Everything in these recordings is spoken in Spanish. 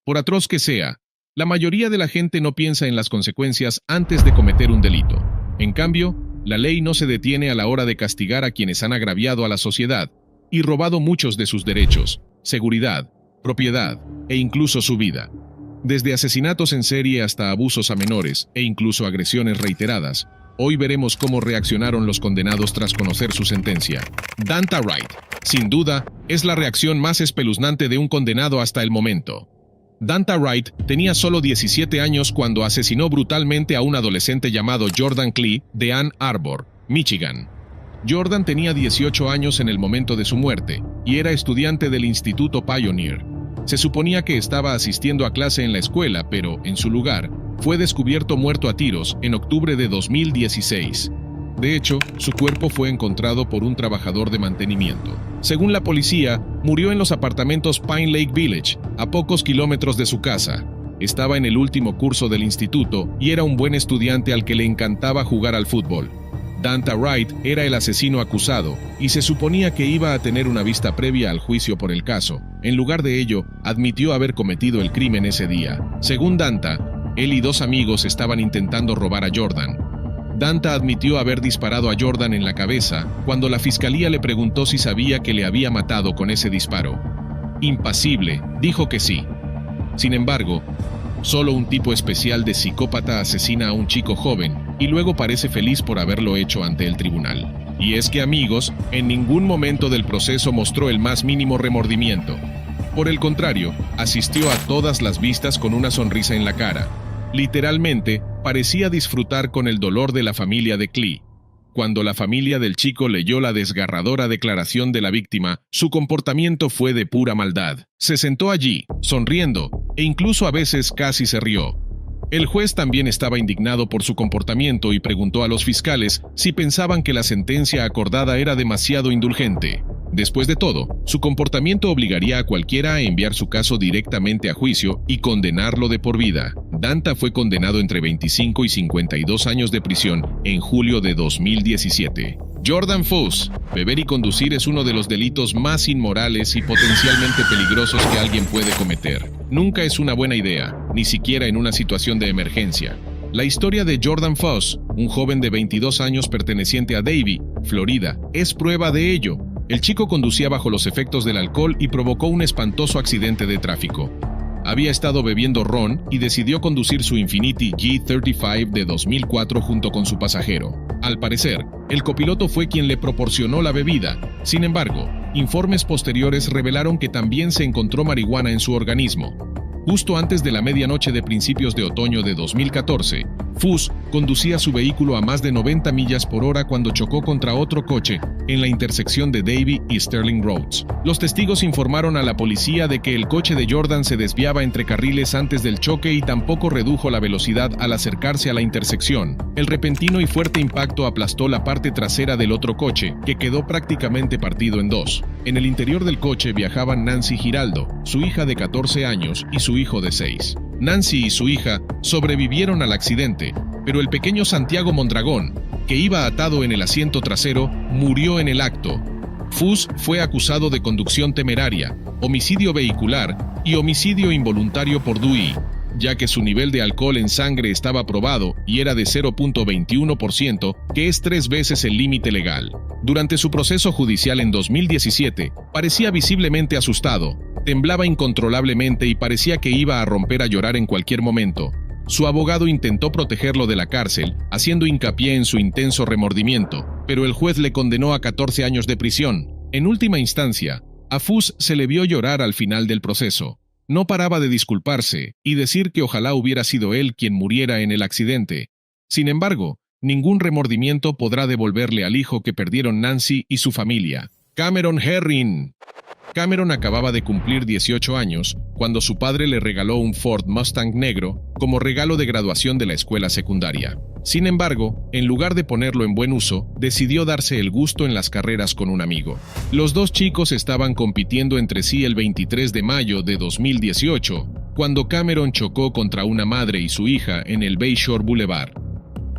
Por atroz que sea, la mayoría de la gente no piensa en las consecuencias antes de cometer un delito. En cambio, la ley no se detiene a la hora de castigar a quienes han agraviado a la sociedad y robado muchos de sus derechos, seguridad, propiedad e incluso su vida. Desde asesinatos en serie hasta abusos a menores e incluso agresiones reiteradas, hoy veremos cómo reaccionaron los condenados tras conocer su sentencia. Danta Wright, sin duda, es la reacción más espeluznante de un condenado hasta el momento. Danta Wright tenía solo 17 años cuando asesinó brutalmente a un adolescente llamado Jordan Klee de Ann Arbor, Michigan. Jordan tenía 18 años en el momento de su muerte y era estudiante del Instituto Pioneer. Se suponía que estaba asistiendo a clase en la escuela, pero, en su lugar, fue descubierto muerto a tiros en octubre de 2016. De hecho, su cuerpo fue encontrado por un trabajador de mantenimiento. Según la policía, murió en los apartamentos Pine Lake Village, a pocos kilómetros de su casa. Estaba en el último curso del instituto y era un buen estudiante al que le encantaba jugar al fútbol. Danta Wright era el asesino acusado y se suponía que iba a tener una vista previa al juicio por el caso. En lugar de ello, admitió haber cometido el crimen ese día. Según Danta, él y dos amigos estaban intentando robar a Jordan. Danta admitió haber disparado a Jordan en la cabeza cuando la fiscalía le preguntó si sabía que le había matado con ese disparo. Impasible, dijo que sí. Sin embargo, solo un tipo especial de psicópata asesina a un chico joven y luego parece feliz por haberlo hecho ante el tribunal. Y es que, amigos, en ningún momento del proceso mostró el más mínimo remordimiento. Por el contrario, asistió a todas las vistas con una sonrisa en la cara. Literalmente, parecía disfrutar con el dolor de la familia de Klee. Cuando la familia del chico leyó la desgarradora declaración de la víctima, su comportamiento fue de pura maldad. Se sentó allí, sonriendo, e incluso a veces casi se rió. El juez también estaba indignado por su comportamiento y preguntó a los fiscales si pensaban que la sentencia acordada era demasiado indulgente. Después de todo, su comportamiento obligaría a cualquiera a enviar su caso directamente a juicio y condenarlo de por vida. Danta fue condenado entre 25 y 52 años de prisión en julio de 2017. Jordan Foss. Beber y conducir es uno de los delitos más inmorales y potencialmente peligrosos que alguien puede cometer. Nunca es una buena idea, ni siquiera en una situación de emergencia. La historia de Jordan Foss, un joven de 22 años perteneciente a Davie, Florida, es prueba de ello. El chico conducía bajo los efectos del alcohol y provocó un espantoso accidente de tráfico. Había estado bebiendo ron y decidió conducir su Infiniti G35 de 2004 junto con su pasajero. Al parecer, el copiloto fue quien le proporcionó la bebida. Sin embargo, informes posteriores revelaron que también se encontró marihuana en su organismo. Justo antes de la medianoche de principios de otoño de 2014, Foss conducía su vehículo a más de 90 millas por hora cuando chocó contra otro coche en la intersección de Davie y Sterling Roads. Los testigos informaron a la policía de que el coche de Jordan se desviaba entre carriles antes del choque y tampoco redujo la velocidad al acercarse a la intersección. El repentino y fuerte impacto aplastó la parte trasera del otro coche, que quedó prácticamente partido en dos. En el interior del coche viajaban Nancy Giraldo, su hija de 14 años y su hijo de 6. Nancy y su hija sobrevivieron al accidente, pero el pequeño Santiago Mondragón, que iba atado en el asiento trasero, murió en el acto. Foss fue acusado de conducción temeraria, homicidio vehicular y homicidio involuntario por DUI, ya que su nivel de alcohol en sangre estaba probado y era de 0.21%, que es 3 veces el límite legal. Durante su proceso judicial en 2017, parecía visiblemente asustado, temblaba incontrolablemente y parecía que iba a romper a llorar en cualquier momento. Su abogado intentó protegerlo de la cárcel, haciendo hincapié en su intenso remordimiento, pero el juez le condenó a 14 años de prisión. En última instancia, a Foss se le vio llorar al final del proceso. No paraba de disculparse y decir que ojalá hubiera sido él quien muriera en el accidente. Sin embargo, ningún remordimiento podrá devolverle al hijo que perdieron Nancy y su familia. Cameron Herring. Cameron acababa de cumplir 18 años cuando su padre le regaló un Ford Mustang negro como regalo de graduación de la escuela secundaria. Sin embargo, en lugar de ponerlo en buen uso, decidió darse el gusto en las carreras con un amigo. Los dos chicos estaban compitiendo entre sí el 23 de mayo de 2018, cuando Cameron chocó contra una madre y su hija en el Bayshore Boulevard.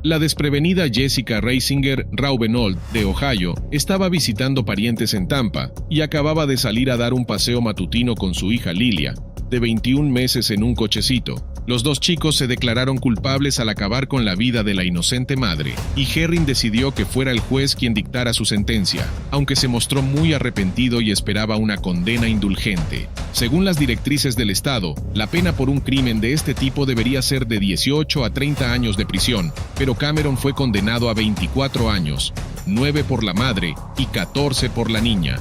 La desprevenida Jessica Reisinger Raubenold, de Ohio, estaba visitando parientes en Tampa y acababa de salir a dar un paseo matutino con su hija Lilia. de 21 meses en un cochecito. Los dos chicos se declararon culpables al acabar con la vida de la inocente madre, y Herring decidió que fuera el juez quien dictara su sentencia, aunque se mostró muy arrepentido y esperaba una condena indulgente. Según las directrices del Estado, la pena por un crimen de este tipo debería ser de 18 a 30 años de prisión, pero Cameron fue condenado a 24 años, 9 por la madre y 14 por la niña.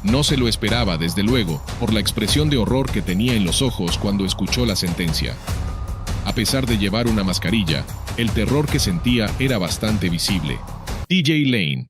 No se lo esperaba, desde luego, por la expresión de horror que tenía en los ojos cuando escuchó la sentencia. A pesar de llevar una mascarilla, el terror que sentía era bastante visible. TJ Lane.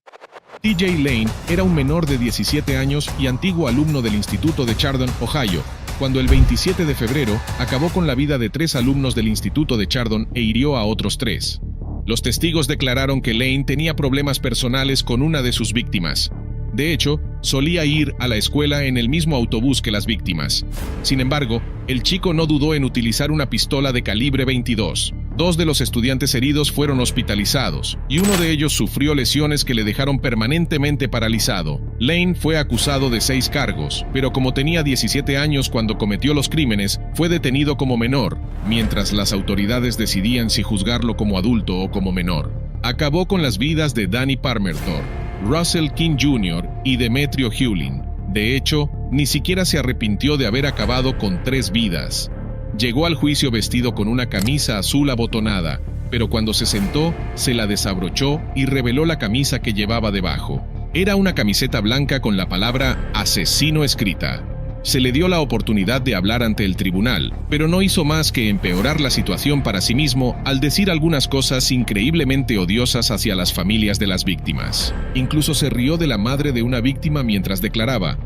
TJ Lane era un menor de 17 años y antiguo alumno del Instituto de Chardon, Ohio, cuando el 27 de febrero acabó con la vida de 3 alumnos del Instituto de Chardon e hirió a otros 3. Los testigos declararon que Lane tenía problemas personales con una de sus víctimas. De hecho, solía ir a la escuela en el mismo autobús que las víctimas. Sin embargo, el chico no dudó en utilizar una pistola de calibre 22. 2 de los estudiantes heridos fueron hospitalizados, y uno de ellos sufrió lesiones que le dejaron permanentemente paralizado. Lane fue acusado de 6 cargos, pero como tenía 17 años cuando cometió los crímenes, fue detenido como menor, mientras las autoridades decidían si juzgarlo como adulto o como menor. Acabó con las vidas de Danny Parmertor, Russell King Jr. y Demetrio Hewlin. De hecho, ni siquiera se arrepintió de haber acabado con 3 vidas. Llegó al juicio vestido con una camisa azul abotonada, pero cuando se sentó, se la desabrochó y reveló la camisa que llevaba debajo. Era una camiseta blanca con la palabra asesino escrita. Se le dio la oportunidad de hablar ante el tribunal, pero no hizo más que empeorar la situación para sí mismo al decir algunas cosas increíblemente odiosas hacia las familias de las víctimas. Incluso se rió de la madre de una víctima mientras declaraba.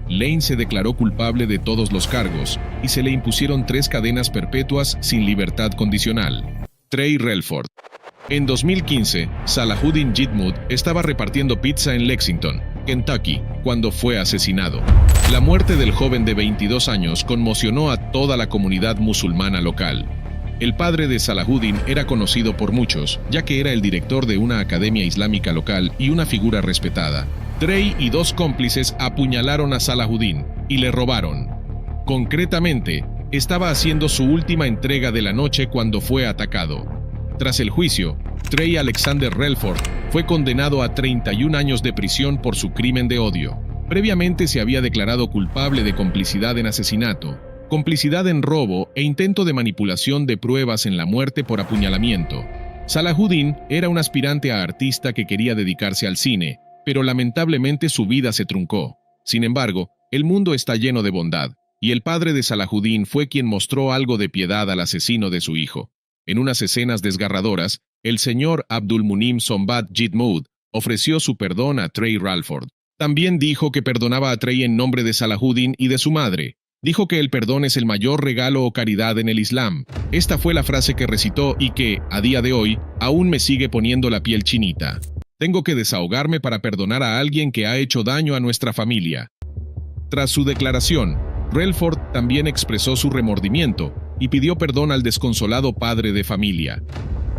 Lane se declaró culpable de todos los cargos y se le impusieron 3 cadenas perpetuas sin libertad condicional. Trey Relford. En 2015, Salahuddin Jitmud estaba repartiendo pizza en Lexington, Kentucky, cuando fue asesinado. La muerte del joven de 22 años conmocionó a toda la comunidad musulmana local. El padre de Salahuddin era conocido por muchos, ya que era el director de una academia islámica local y una figura respetada. Trey y 2 cómplices apuñalaron a Salahuddin y le robaron. Concretamente, estaba haciendo su última entrega de la noche cuando fue atacado. Tras el juicio, Trey Alexander Relford fue condenado a 31 años de prisión por su crimen de odio. Previamente se había declarado culpable de complicidad en asesinato, complicidad en robo e intento de manipulación de pruebas en la muerte por apuñalamiento. Salahuddin era un aspirante a artista que quería dedicarse al cine, pero lamentablemente su vida se truncó. Sin embargo, el mundo está lleno de bondad, y el padre de Salahuddin fue quien mostró algo de piedad al asesino de su hijo. En unas escenas desgarradoras, el señor Abdulmunim Sombat Jitmud ofreció su perdón a Trey Relford. También dijo que perdonaba a Trey en nombre de Salahuddin y de su madre. Dijo que el perdón es el mayor regalo o caridad en el Islam. Esta fue la frase que recitó y que, a día de hoy, aún me sigue poniendo la piel chinita. Tengo que desahogarme para perdonar a alguien que ha hecho daño a nuestra familia. Tras su declaración, Relford también expresó su remordimiento y pidió perdón al desconsolado padre de familia.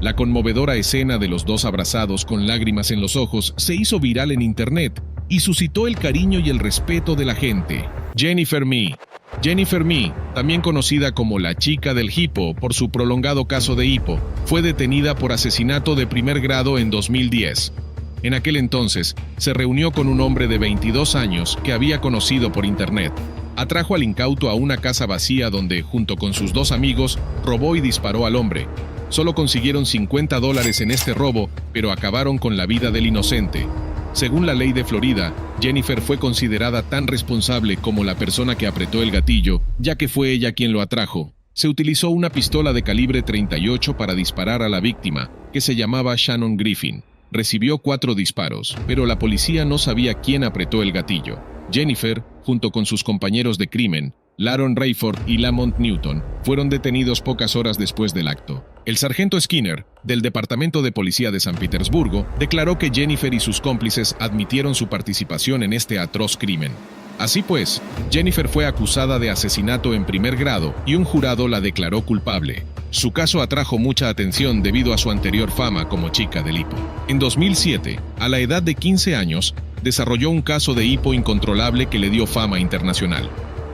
La conmovedora escena de los 2 abrazados con lágrimas en los ojos se hizo viral en internet y suscitó el cariño y el respeto de la gente. Jennifer Mee. Jennifer Mee, también conocida como la chica del hipo por su prolongado caso de hipo, fue detenida por asesinato de primer grado en 2010. En aquel entonces, se reunió con un hombre de 22 años que había conocido por internet. Atrajo al incauto a una casa vacía donde, junto con sus 2 amigos, robó y disparó al hombre. Solo consiguieron $50 en este robo, pero acabaron con la vida del inocente. Según la ley de Florida, Jennifer fue considerada tan responsable como la persona que apretó el gatillo, ya que fue ella quien lo atrajo. Se utilizó una pistola de calibre 38 para disparar a la víctima, que se llamaba Shannon Griffin. Recibió 4 disparos, pero la policía no sabía quién apretó el gatillo. Jennifer, junto con sus compañeros de crimen, Laron Rayford y Lamont Newton, fueron detenidos pocas horas después del acto. El sargento Skinner, del Departamento de Policía de San Petersburgo, declaró que Jennifer y sus cómplices admitieron su participación en este atroz crimen. Así pues, Jennifer fue acusada de asesinato en primer grado y un jurado la declaró culpable. Su caso atrajo mucha atención debido a su anterior fama como chica del hipo. En 2007, a la edad de 15 años, desarrolló un caso de hipo incontrolable que le dio fama internacional.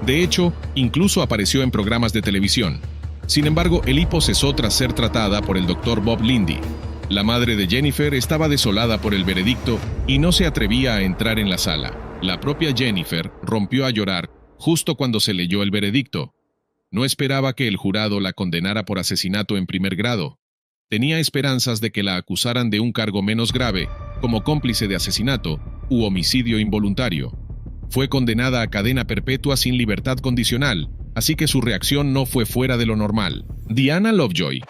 De hecho, incluso apareció en programas de televisión. Sin embargo, el hipo cesó tras ser tratada por el Dr. Bob Lindy. La madre de Jennifer estaba desolada por el veredicto y no se atrevía a entrar en la sala. La propia Jennifer rompió a llorar justo cuando se leyó el veredicto. No esperaba que el jurado la condenara por asesinato en primer grado. Tenía esperanzas de que la acusaran de un cargo menos grave, como cómplice de asesinato u homicidio involuntario. Fue condenada a cadena perpetua sin libertad condicional, así que su reacción no fue fuera de lo normal. Diana Lovejoy.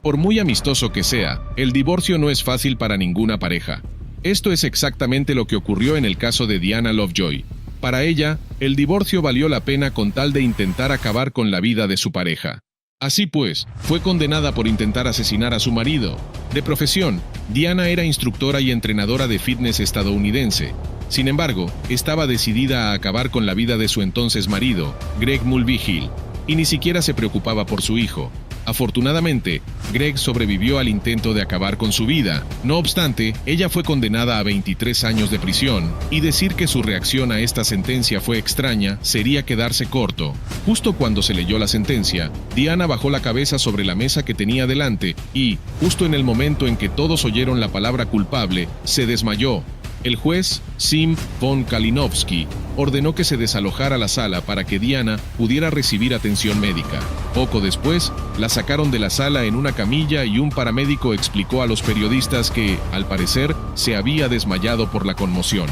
Por muy amistoso que sea, el divorcio no es fácil para ninguna pareja. Esto es exactamente lo que ocurrió en el caso de Diana Lovejoy. Para ella, el divorcio valió la pena con tal de intentar acabar con la vida de su pareja. Así pues, fue condenada por intentar asesinar a su marido. De profesión, Diana era instructora y entrenadora de fitness estadounidense. Sin embargo, estaba decidida a acabar con la vida de su entonces marido, Greg Mulvihill, y ni siquiera se preocupaba por su hijo. Afortunadamente, Greg sobrevivió al intento de acabar con su vida. No obstante, ella fue condenada a 23 años de prisión, y decir que su reacción a esta sentencia fue extraña sería quedarse corto. Justo cuando se leyó la sentencia, Diana bajó la cabeza sobre la mesa que tenía delante y, justo en el momento en que todos oyeron la palabra culpable, se desmayó. El juez, Sim von Kalinowski, ordenó que se desalojara la sala para que Diana pudiera recibir atención médica. Poco después, la sacaron de la sala en una camilla y un paramédico explicó a los periodistas que, al parecer, se había desmayado por la conmoción.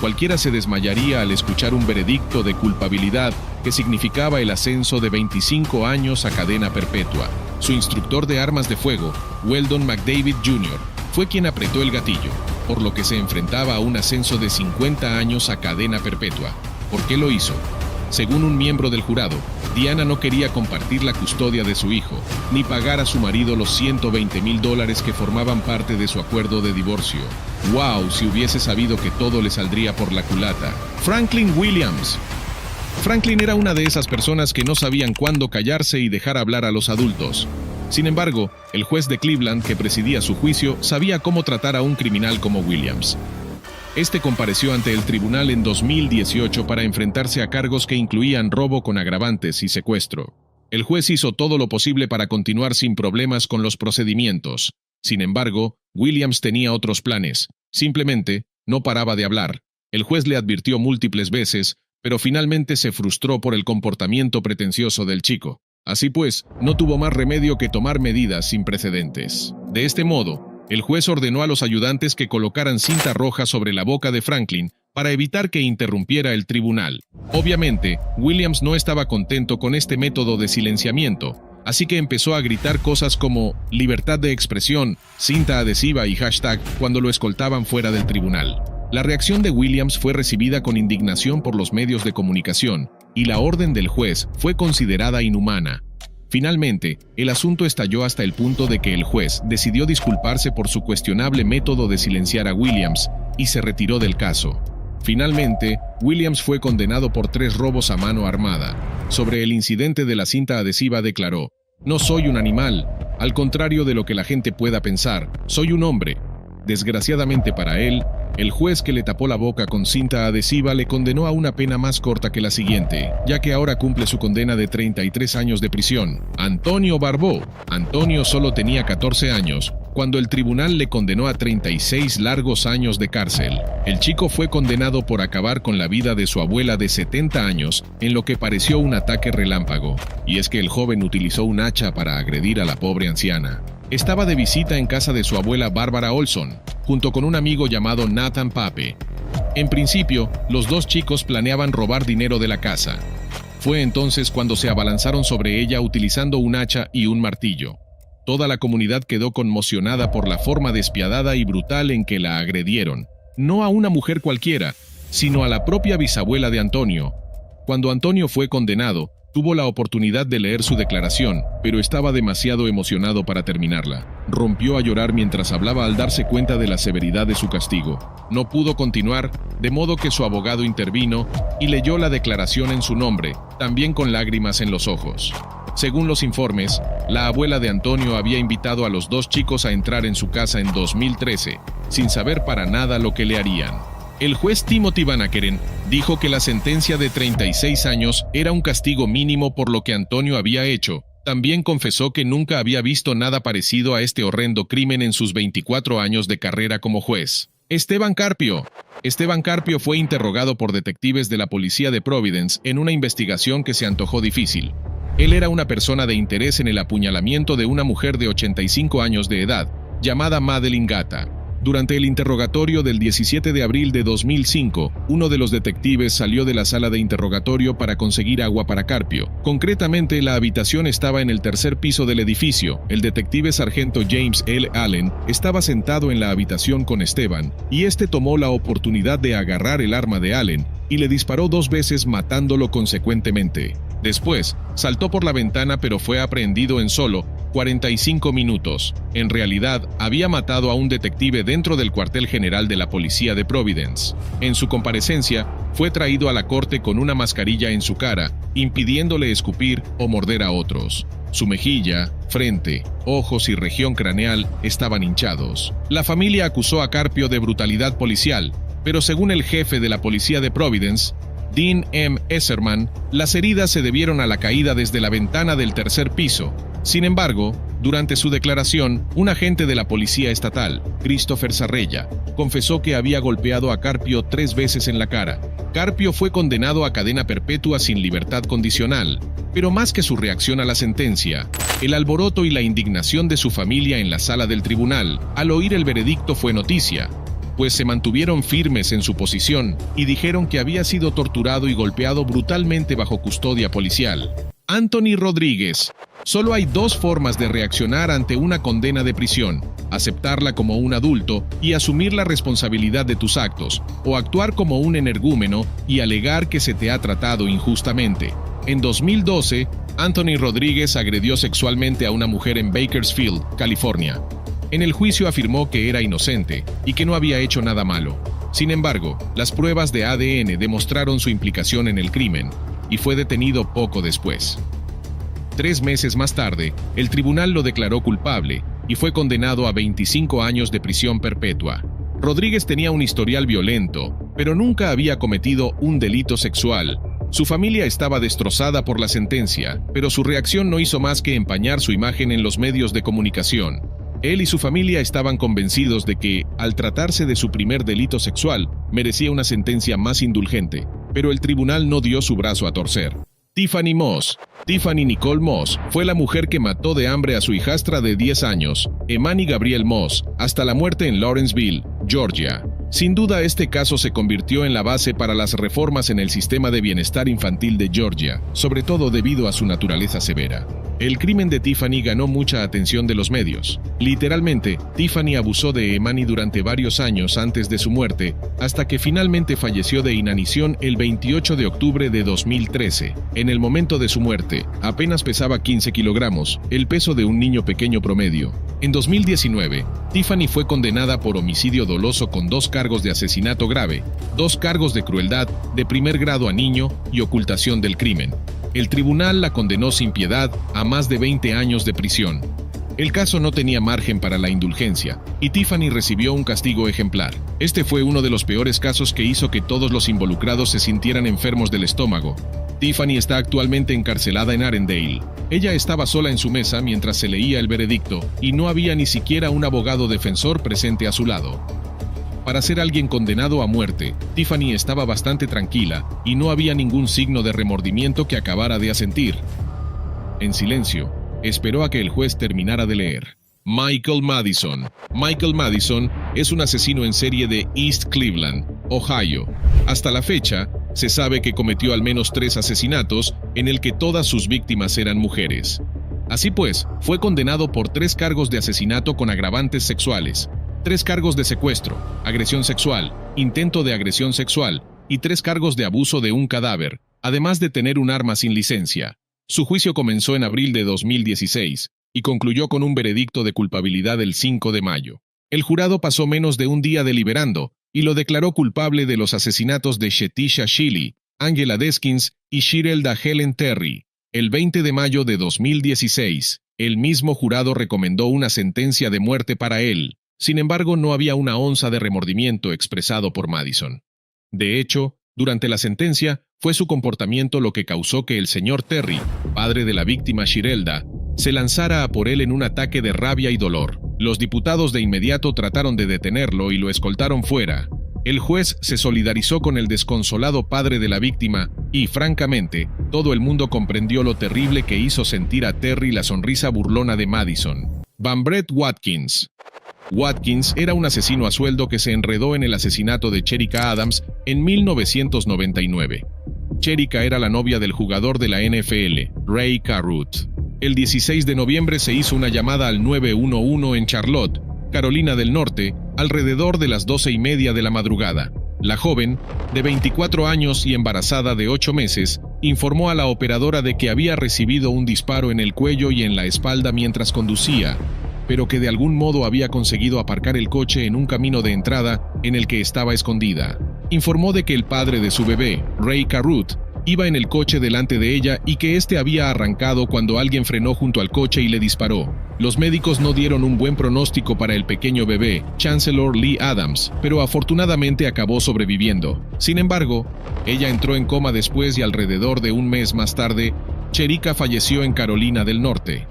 Cualquiera se desmayaría al escuchar un veredicto de culpabilidad que significaba el ascenso de 25 años a cadena perpetua. Su instructor de armas de fuego, Weldon McDavid Jr., fue quien apretó el gatillo, por lo que se enfrentaba a un ascenso de 50 años a cadena perpetua. ¿Por qué lo hizo? Según un miembro del jurado, Diana no quería compartir la custodia de su hijo, ni pagar a su marido los $120,000 que formaban parte de su acuerdo de divorcio. ¡Wow! Si hubiese sabido que todo le saldría por la culata. Franklin Williams. Franklin era una de esas personas que no sabían cuándo callarse y dejar hablar a los adultos. Sin embargo, el juez de Cleveland que presidía su juicio sabía cómo tratar a un criminal como Williams. Este compareció ante el tribunal en 2018 para enfrentarse a cargos que incluían robo con agravantes y secuestro. El juez hizo todo lo posible para continuar sin problemas con los procedimientos. Sin embargo, Williams tenía otros planes. Simplemente, no paraba de hablar. El juez le advirtió múltiples veces, pero finalmente se frustró por el comportamiento pretencioso del chico. Así pues, no tuvo más remedio que tomar medidas sin precedentes. De este modo, el juez ordenó a los ayudantes que colocaran cinta roja sobre la boca de Franklin para evitar que interrumpiera el tribunal. Obviamente, Williams no estaba contento con este método de silenciamiento, así que empezó a gritar cosas como libertad de expresión, cinta adhesiva y hashtag cuando lo escoltaban fuera del tribunal. La reacción de Williams fue recibida con indignación por los medios de comunicación, y la orden del juez fue considerada inhumana. Finalmente, el asunto estalló hasta el punto de que el juez decidió disculparse por su cuestionable método de silenciar a Williams y se retiró del caso. Finalmente, Williams fue condenado por 3 robos a mano armada. Sobre el incidente de la cinta adhesiva declaró: "No soy un animal, al contrario de lo que la gente pueda pensar, soy un hombre". Desgraciadamente para él, el juez que le tapó la boca con cinta adhesiva le condenó a una pena más corta que la siguiente, ya que ahora cumple su condena de 33 años de prisión. Antonio Barbeau. Antonio solo tenía 14 años, cuando el tribunal le condenó a 36 largos años de cárcel. El chico fue condenado por acabar con la vida de su abuela de 70 años en lo que pareció un ataque relámpago, y es que el joven utilizó un hacha para agredir a la pobre anciana. Estaba de visita en casa de su abuela Barbara Olson, junto con un amigo llamado Nathan Pape. En principio, los dos chicos planeaban robar dinero de la casa. Fue entonces cuando se abalanzaron sobre ella utilizando un hacha y un martillo. Toda la comunidad quedó conmocionada por la forma despiadada y brutal en que la agredieron. No a una mujer cualquiera, sino a la propia bisabuela de Antonio. Cuando Antonio fue condenado, tuvo la oportunidad de leer su declaración, pero estaba demasiado emocionado para terminarla. Rompió a llorar mientras hablaba al darse cuenta de la severidad de su castigo. No pudo continuar, de modo que su abogado intervino y leyó la declaración en su nombre, también con lágrimas en los ojos. Según los informes, la abuela de Antonio había invitado a los dos chicos a entrar en su casa en 2013, sin saber para nada lo que le harían. El juez Timothy Van Ackeren dijo que la sentencia de 36 años era un castigo mínimo por lo que Antonio había hecho. También confesó que nunca había visto nada parecido a este horrendo crimen en sus 24 años de carrera como juez. Esteban Carpio. Esteban Carpio fue interrogado por detectives de la policía de Providence en una investigación que se antojó difícil. Él era una persona de interés en el apuñalamiento de una mujer de 85 años de edad, llamada Madeline Gata. Durante el interrogatorio del 17 de abril de 2005, uno de los detectives salió de la sala de interrogatorio para conseguir agua para Carpio. Concretamente, la habitación estaba en el tercer piso del edificio. El detective sargento James L. Allen estaba sentado en la habitación con Esteban, y este tomó la oportunidad de agarrar el arma de Allen y le disparó 2 veces matándolo consecuentemente. Después, saltó por la ventana pero fue aprehendido en solo 45 minutos. En realidad, había matado a un detective dentro del cuartel general de la policía de Providence. En su comparecencia, fue traído a la corte con una mascarilla en su cara, impidiéndole escupir o morder a otros. Su mejilla, frente, ojos y región craneal estaban hinchados. La familia acusó a Carpio de brutalidad policial, pero según el jefe de la policía de Providence, Dean M. Esserman, las heridas se debieron a la caída desde la ventana del tercer piso. Sin embargo, durante su declaración, un agente de la policía estatal, Christopher Sarrella, confesó que había golpeado a Carpio 3 veces en la cara. Carpio fue condenado a cadena perpetua sin libertad condicional, pero más que su reacción a la sentencia, el alboroto y la indignación de su familia en la sala del tribunal al oír el veredicto fue noticia, pues se mantuvieron firmes en su posición y dijeron que había sido torturado y golpeado brutalmente bajo custodia policial. Anthony Rodríguez. Solo hay 2 formas de reaccionar ante una condena de prisión: aceptarla como un adulto y asumir la responsabilidad de tus actos, o actuar como un energúmeno y alegar que se te ha tratado injustamente. En 2012, Anthony Rodríguez agredió sexualmente a una mujer en Bakersfield, California. En el juicio afirmó que era inocente y que no había hecho nada malo. Sin embargo, las pruebas de ADN demostraron su implicación en el crimen y fue detenido poco después. 3 meses más tarde, el tribunal lo declaró culpable y fue condenado a 25 años de prisión perpetua. Rodríguez tenía un historial violento, pero nunca había cometido un delito sexual. Su familia estaba destrozada por la sentencia, pero su reacción no hizo más que empañar su imagen en los medios de comunicación. Él y su familia estaban convencidos de que, al tratarse de su primer delito sexual, merecía una sentencia más indulgente, pero el tribunal no dio su brazo a torcer. Tiffany Moss. Tiffany Nicole Moss fue la mujer que mató de hambre a su hijastra de 10 años, Emani Gabrielle Moss, hasta la muerte en Lawrenceville, Georgia. Sin duda, este caso se convirtió en la base para las reformas en el sistema de bienestar infantil de Georgia, sobre todo debido a su naturaleza severa. El crimen de Tiffany ganó mucha atención de los medios. Literalmente, Tiffany abusó de Emani durante varios años antes de su muerte, hasta que finalmente falleció de inanición el 28 de octubre de 2013. En el momento de su muerte, apenas pesaba 15 kilogramos, el peso de un niño pequeño promedio. En 2019, Tiffany fue condenada por homicidio doloso con 2 cargos de asesinato grave, 2 cargos de crueldad de primer grado a niño y ocultación del crimen. El tribunal la condenó sin piedad a más de 20 años de prisión. El caso no tenía margen para la indulgencia, y Tiffany recibió un castigo ejemplar. Este fue uno de los peores casos que hizo que todos los involucrados se sintieran enfermos del estómago. Tiffany está actualmente encarcelada en Arendelle. Ella estaba sola en su mesa mientras se leía el veredicto, y no había ni siquiera un abogado defensor presente a su lado. Para ser alguien condenado a muerte, Tiffany estaba bastante tranquila y no había ningún signo de remordimiento que acabara de asentir. En silencio, esperó a que el juez terminara de leer. Michael Madison. Michael Madison es un asesino en serie de East Cleveland, Ohio. Hasta la fecha, se sabe que cometió al menos 3 asesinatos en el que todas sus víctimas eran mujeres. Así pues, fue condenado por 3 cargos de asesinato con agravantes sexuales, 3 cargos de secuestro, agresión sexual, intento de agresión sexual y 3 cargos de abuso de un cadáver, además de tener un arma sin licencia. Su juicio comenzó en abril de 2016 y concluyó con un veredicto de culpabilidad el 5 de mayo. El jurado pasó menos de un día deliberando y lo declaró culpable de los asesinatos de Shetisha Shiley, Angela Deskins y Shirelda Helen Terry. El 20 de mayo de 2016, el mismo jurado recomendó una sentencia de muerte para él. Sin embargo, no había una onza de remordimiento expresado por Madison. De hecho, durante la sentencia, fue su comportamiento lo que causó que el señor Terry, padre de la víctima Shirelda, se lanzara a por él en un ataque de rabia y dolor. Los diputados de inmediato trataron de detenerlo y lo escoltaron fuera. El juez se solidarizó con el desconsolado padre de la víctima y, francamente, todo el mundo comprendió lo terrible que hizo sentir a Terry la sonrisa burlona de Madison. Van Brett Watkins. Watkins era un asesino a sueldo que se enredó en el asesinato de Cherica Adams en 1999. Cherica era la novia del jugador de la NFL, Ray Carruth. El 16 de noviembre se hizo una llamada al 911 en Charlotte, Carolina del Norte, alrededor de las 12:30 de la madrugada. La joven, de 24 años y embarazada de 8 meses, informó a la operadora de que había recibido un disparo en el cuello y en la espalda mientras conducía, pero que de algún modo había conseguido aparcar el coche en un camino de entrada en el que estaba escondida. Informó de que el padre de su bebé, Ray Carruth, iba en el coche delante de ella y que éste había arrancado cuando alguien frenó junto al coche y le disparó. Los médicos no dieron un buen pronóstico para el pequeño bebé, Chancellor Lee Adams, pero afortunadamente acabó sobreviviendo. Sin embargo, ella entró en coma después y alrededor de un mes más tarde, Cherica falleció en Carolina del Norte.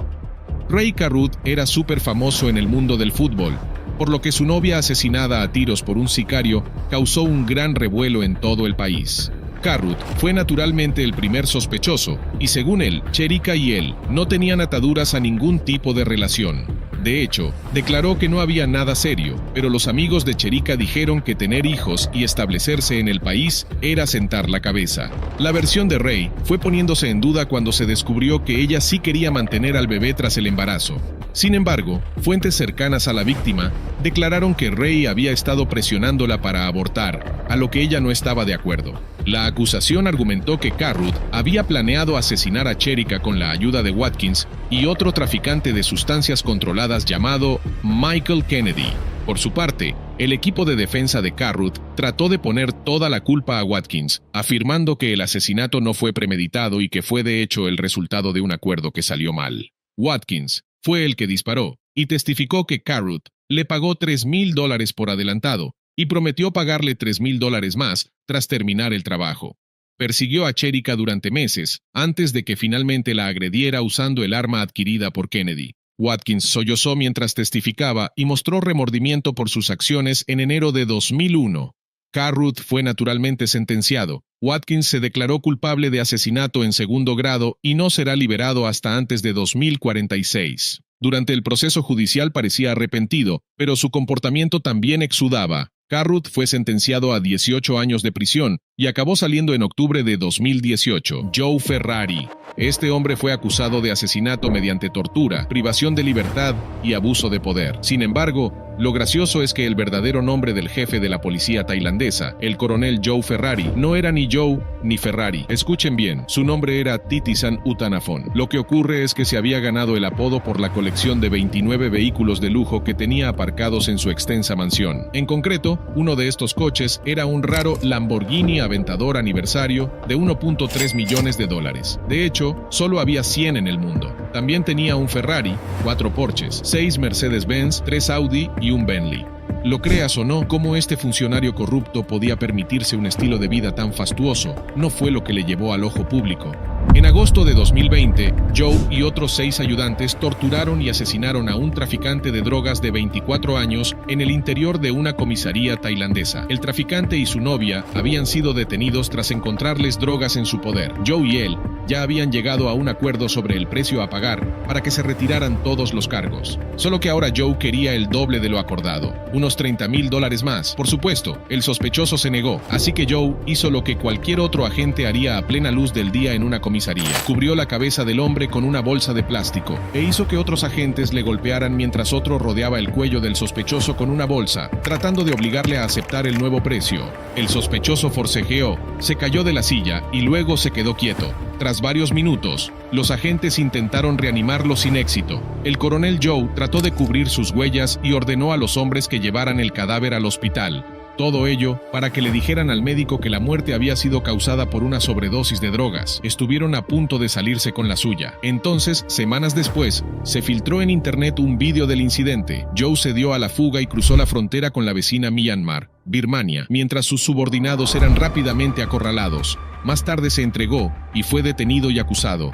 Ray Carruth era súper famoso en el mundo del fútbol, por lo que su novia asesinada a tiros por un sicario causó un gran revuelo en todo el país. Carruth fue naturalmente el primer sospechoso, y según él, Cherica y él no tenían ataduras a ningún tipo de relación. De hecho, declaró que no había nada serio, pero los amigos de Cherica dijeron que tener hijos y establecerse en el país era sentar la cabeza. La versión de Ray fue poniéndose en duda cuando se descubrió que ella sí quería mantener al bebé tras el embarazo. Sin embargo, fuentes cercanas a la víctima declararon que Ray había estado presionándola para abortar, a lo que ella no estaba de acuerdo. La acusación argumentó que Carruth había planeado asesinar a Cherica con la ayuda de Watkins y otro traficante de sustancias controladas llamado Michael Kennedy. Por su parte, el equipo de defensa de Carruth trató de poner toda la culpa a Watkins, afirmando que el asesinato no fue premeditado y que fue de hecho el resultado de un acuerdo que salió mal. Watkins fue el que disparó y testificó que Carruth le pagó $3,000 por adelantado y prometió pagarle $3,000 más tras terminar el trabajo. Persiguió a Cherica durante meses, antes de que finalmente la agrediera usando el arma adquirida por Kennedy. Watkins sollozó mientras testificaba y mostró remordimiento por sus acciones en enero de 2001. Carruth fue naturalmente sentenciado. Watkins se declaró culpable de asesinato en segundo grado y no será liberado hasta antes de 2046. Durante el proceso judicial parecía arrepentido, pero su comportamiento también exudaba. Carruth fue sentenciado a 18 años de prisión y acabó saliendo en octubre de 2018. Joe Ferrari. Este hombre fue acusado de asesinato mediante tortura, privación de libertad y abuso de poder. Sin embargo, lo gracioso es que el verdadero nombre del jefe de la policía tailandesa, el coronel Joe Ferrari, no era ni Joe ni Ferrari. Escuchen bien, su nombre era Titisan Utanafon. Lo que ocurre es que se había ganado el apodo por la colección de 29 vehículos de lujo que tenía aparcados en su extensa mansión. En concreto, uno de estos coches era un raro Lamborghini Aventador aniversario de $1.3 millones. De hecho, solo había 100 en el mundo. También tenía un Ferrari, 4 Porsches, 6 Mercedes-Benz, 3 Audi y un Bentley. Lo creas o no, cómo este funcionario corrupto podía permitirse un estilo de vida tan fastuoso, no fue lo que le llevó al ojo público. En agosto de 2020, Joe y otros 6 ayudantes torturaron y asesinaron a un traficante de drogas de 24 años en el interior de una comisaría tailandesa. El traficante y su novia habían sido detenidos tras encontrarles drogas en su poder. Joe y él ya habían llegado a un acuerdo sobre el precio a pagar para que se retiraran todos los cargos. Solo que ahora Joe quería el doble de lo acordado, unos $30,000 más. Por supuesto, el sospechoso se negó, así que Joe hizo lo que cualquier otro agente haría a plena luz del día en una comisaría. Cubrió la cabeza del hombre con una bolsa de plástico e hizo que otros agentes le golpearan mientras otro rodeaba el cuello del sospechoso con una bolsa, tratando de obligarle a aceptar el nuevo precio. El sospechoso forcejeó, se cayó de la silla y luego se quedó quieto. Tras varios minutos, los agentes intentaron reanimarlo sin éxito. El coronel Joe trató de cubrir sus huellas y ordenó a los hombres que llevaran el cadáver al hospital. Todo ello para que le dijeran al médico que la muerte había sido causada por una sobredosis de drogas. Estuvieron a punto de salirse con la suya. Entonces, semanas después, se filtró en internet un vídeo del incidente. Joe se dio a la fuga y cruzó la frontera con la vecina Myanmar, Birmania, mientras sus subordinados eran rápidamente acorralados. Más tarde se entregó y fue detenido y acusado.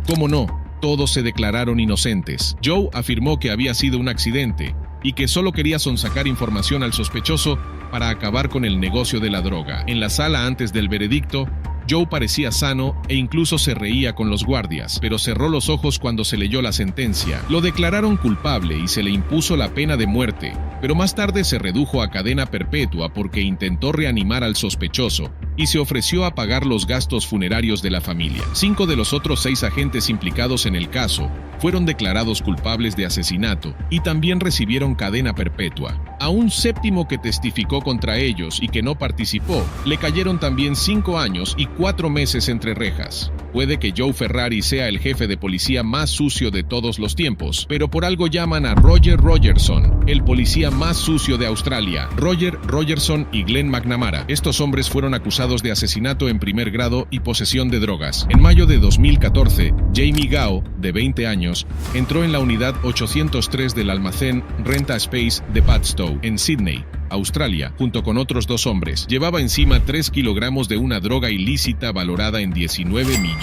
¿Cómo no? Todos se declararon inocentes. Joe afirmó que había sido un accidente y que solo quería sonsacar información al sospechoso para acabar con el negocio de la droga. En la sala antes del veredicto, Joe parecía sano e incluso se reía con los guardias, pero cerró los ojos cuando se leyó la sentencia. Lo declararon culpable y se le impuso la pena de muerte, pero más tarde se redujo a cadena perpetua porque intentó reanimar al sospechoso y se ofreció a pagar los gastos funerarios de la familia. 5 de los otros 6 agentes implicados en el caso fueron declarados culpables de asesinato y también recibieron cadena perpetua. A un séptimo que testificó contra ellos y que no participó, le cayeron también 5 años y 4 meses entre rejas. Puede que Joe Ferrari sea el jefe de policía más sucio de todos los tiempos, pero por algo llaman a Roger Rogerson, el policía más sucio de Australia. Roger Rogerson y Glenn McNamara. Estos hombres fueron acusados de asesinato en primer grado y posesión de drogas. En mayo de 2014, Jamie Gao, de 20 años, entró en la unidad 803 del almacén Renta Space de Padstow, en Sydney, Australia, junto con otros 2 hombres. Llevaba encima 3 kilogramos de una droga ilícita valorada en $19 millones.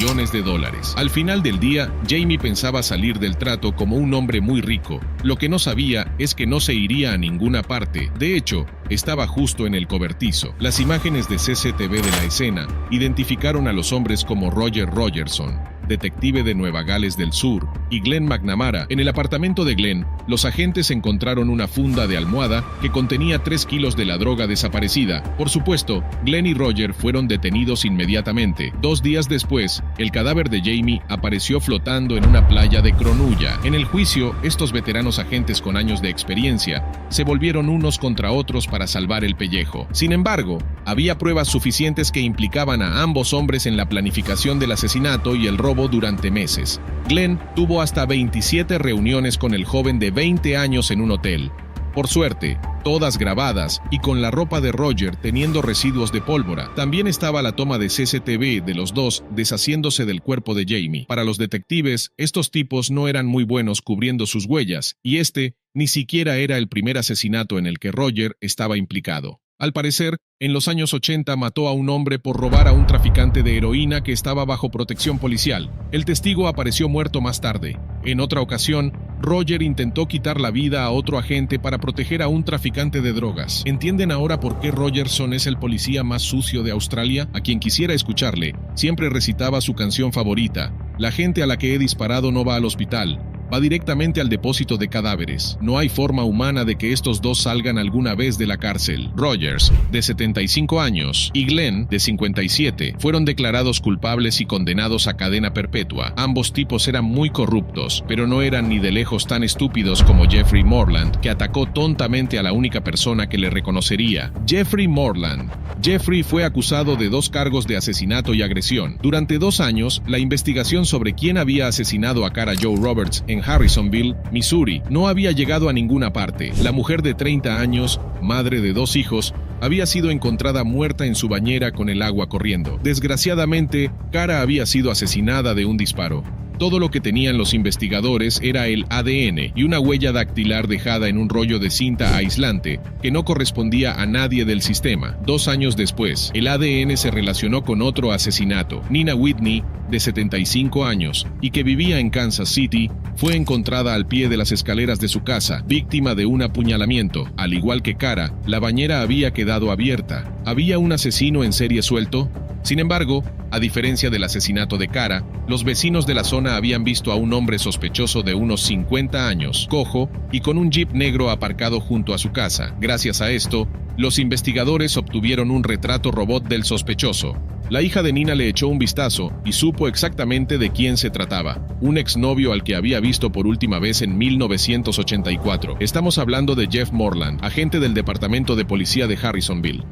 Al final del día, Jamie pensaba salir del trato como un hombre muy rico. Lo que no sabía es que no se iría a ninguna parte. De hecho, estaba justo en el cobertizo. Las imágenes de CCTV de la escena identificaron a los hombres como Roger Rogerson, detective de Nueva Gales del Sur, y Glenn McNamara. En el apartamento de Glenn, los agentes encontraron una funda de almohada que contenía 3 kilos de la droga desaparecida. Por supuesto, Glenn y Roger fueron detenidos inmediatamente. 2 días después, el cadáver de Jamie apareció flotando en una playa de Cronulla. En el juicio, estos veteranos agentes con años de experiencia se volvieron unos contra otros para salvar el pellejo. Sin embargo, había pruebas suficientes que implicaban a ambos hombres en la planificación del asesinato y el robo durante meses. Glenn tuvo hasta 27 reuniones con el joven de 20 años en un hotel. Por suerte, todas grabadas y con la ropa de Roger teniendo residuos de pólvora. También estaba la toma de CCTV de los dos deshaciéndose del cuerpo de Jamie. Para los detectives, estos tipos no eran muy buenos cubriendo sus huellas, y este ni siquiera era el primer asesinato en el que Roger estaba implicado. Al parecer, en los años 80 mató a un hombre por robar a un traficante de heroína que estaba bajo protección policial. El testigo apareció muerto más tarde. En otra ocasión, Roger intentó quitar la vida a otro agente para proteger a un traficante de drogas. ¿Entienden ahora por qué Rogerson es el policía más sucio de Australia? A quien quisiera escucharle, siempre recitaba su canción favorita: "La gente a la que he disparado no va al hospital, va directamente al depósito de cadáveres. No hay forma humana de que estos dos salgan alguna vez de la cárcel". Rogers, de 75 años, y Glenn, de 57, fueron declarados culpables y condenados a cadena perpetua. Ambos tipos eran muy corruptos, pero no eran ni de lejos tan estúpidos como Jeffrey Morland, que atacó tontamente a la única persona que le reconocería. Jeffrey Morland. Jeffrey fue acusado de 2 cargos de asesinato y agresión. Durante 2 años, la investigación sobre quién había asesinado a Cara Joe Roberts en Harrisonville, Missouri, no había llegado a ninguna parte. La mujer de 30 años, madre de 2 hijos, había sido encontrada muerta en su bañera con el agua corriendo. Desgraciadamente, Cara había sido asesinada de un disparo. Todo lo que tenían los investigadores era el ADN y una huella dactilar dejada en un rollo de cinta aislante que no correspondía a nadie del sistema. 2 años después, el ADN se relacionó con otro asesinato. Nina Whitney, de 75 años, y que vivía en Kansas City, fue encontrada al pie de las escaleras de su casa, víctima de un apuñalamiento. Al igual que Cara, la bañera había quedado abierta. ¿Había un asesino en serie suelto? Sin embargo, a diferencia del asesinato de Cara, los vecinos de la zona habían visto a un hombre sospechoso de unos 50 años, cojo y con un jeep negro aparcado junto a su casa. Gracias a esto, los investigadores obtuvieron un retrato robot del sospechoso. La hija de Nina le echó un vistazo y supo exactamente de quién se trataba: un exnovio al que había visto por última vez en 1984. Estamos hablando de Jeff Morland, agente del Departamento de Policía de Harrisonville.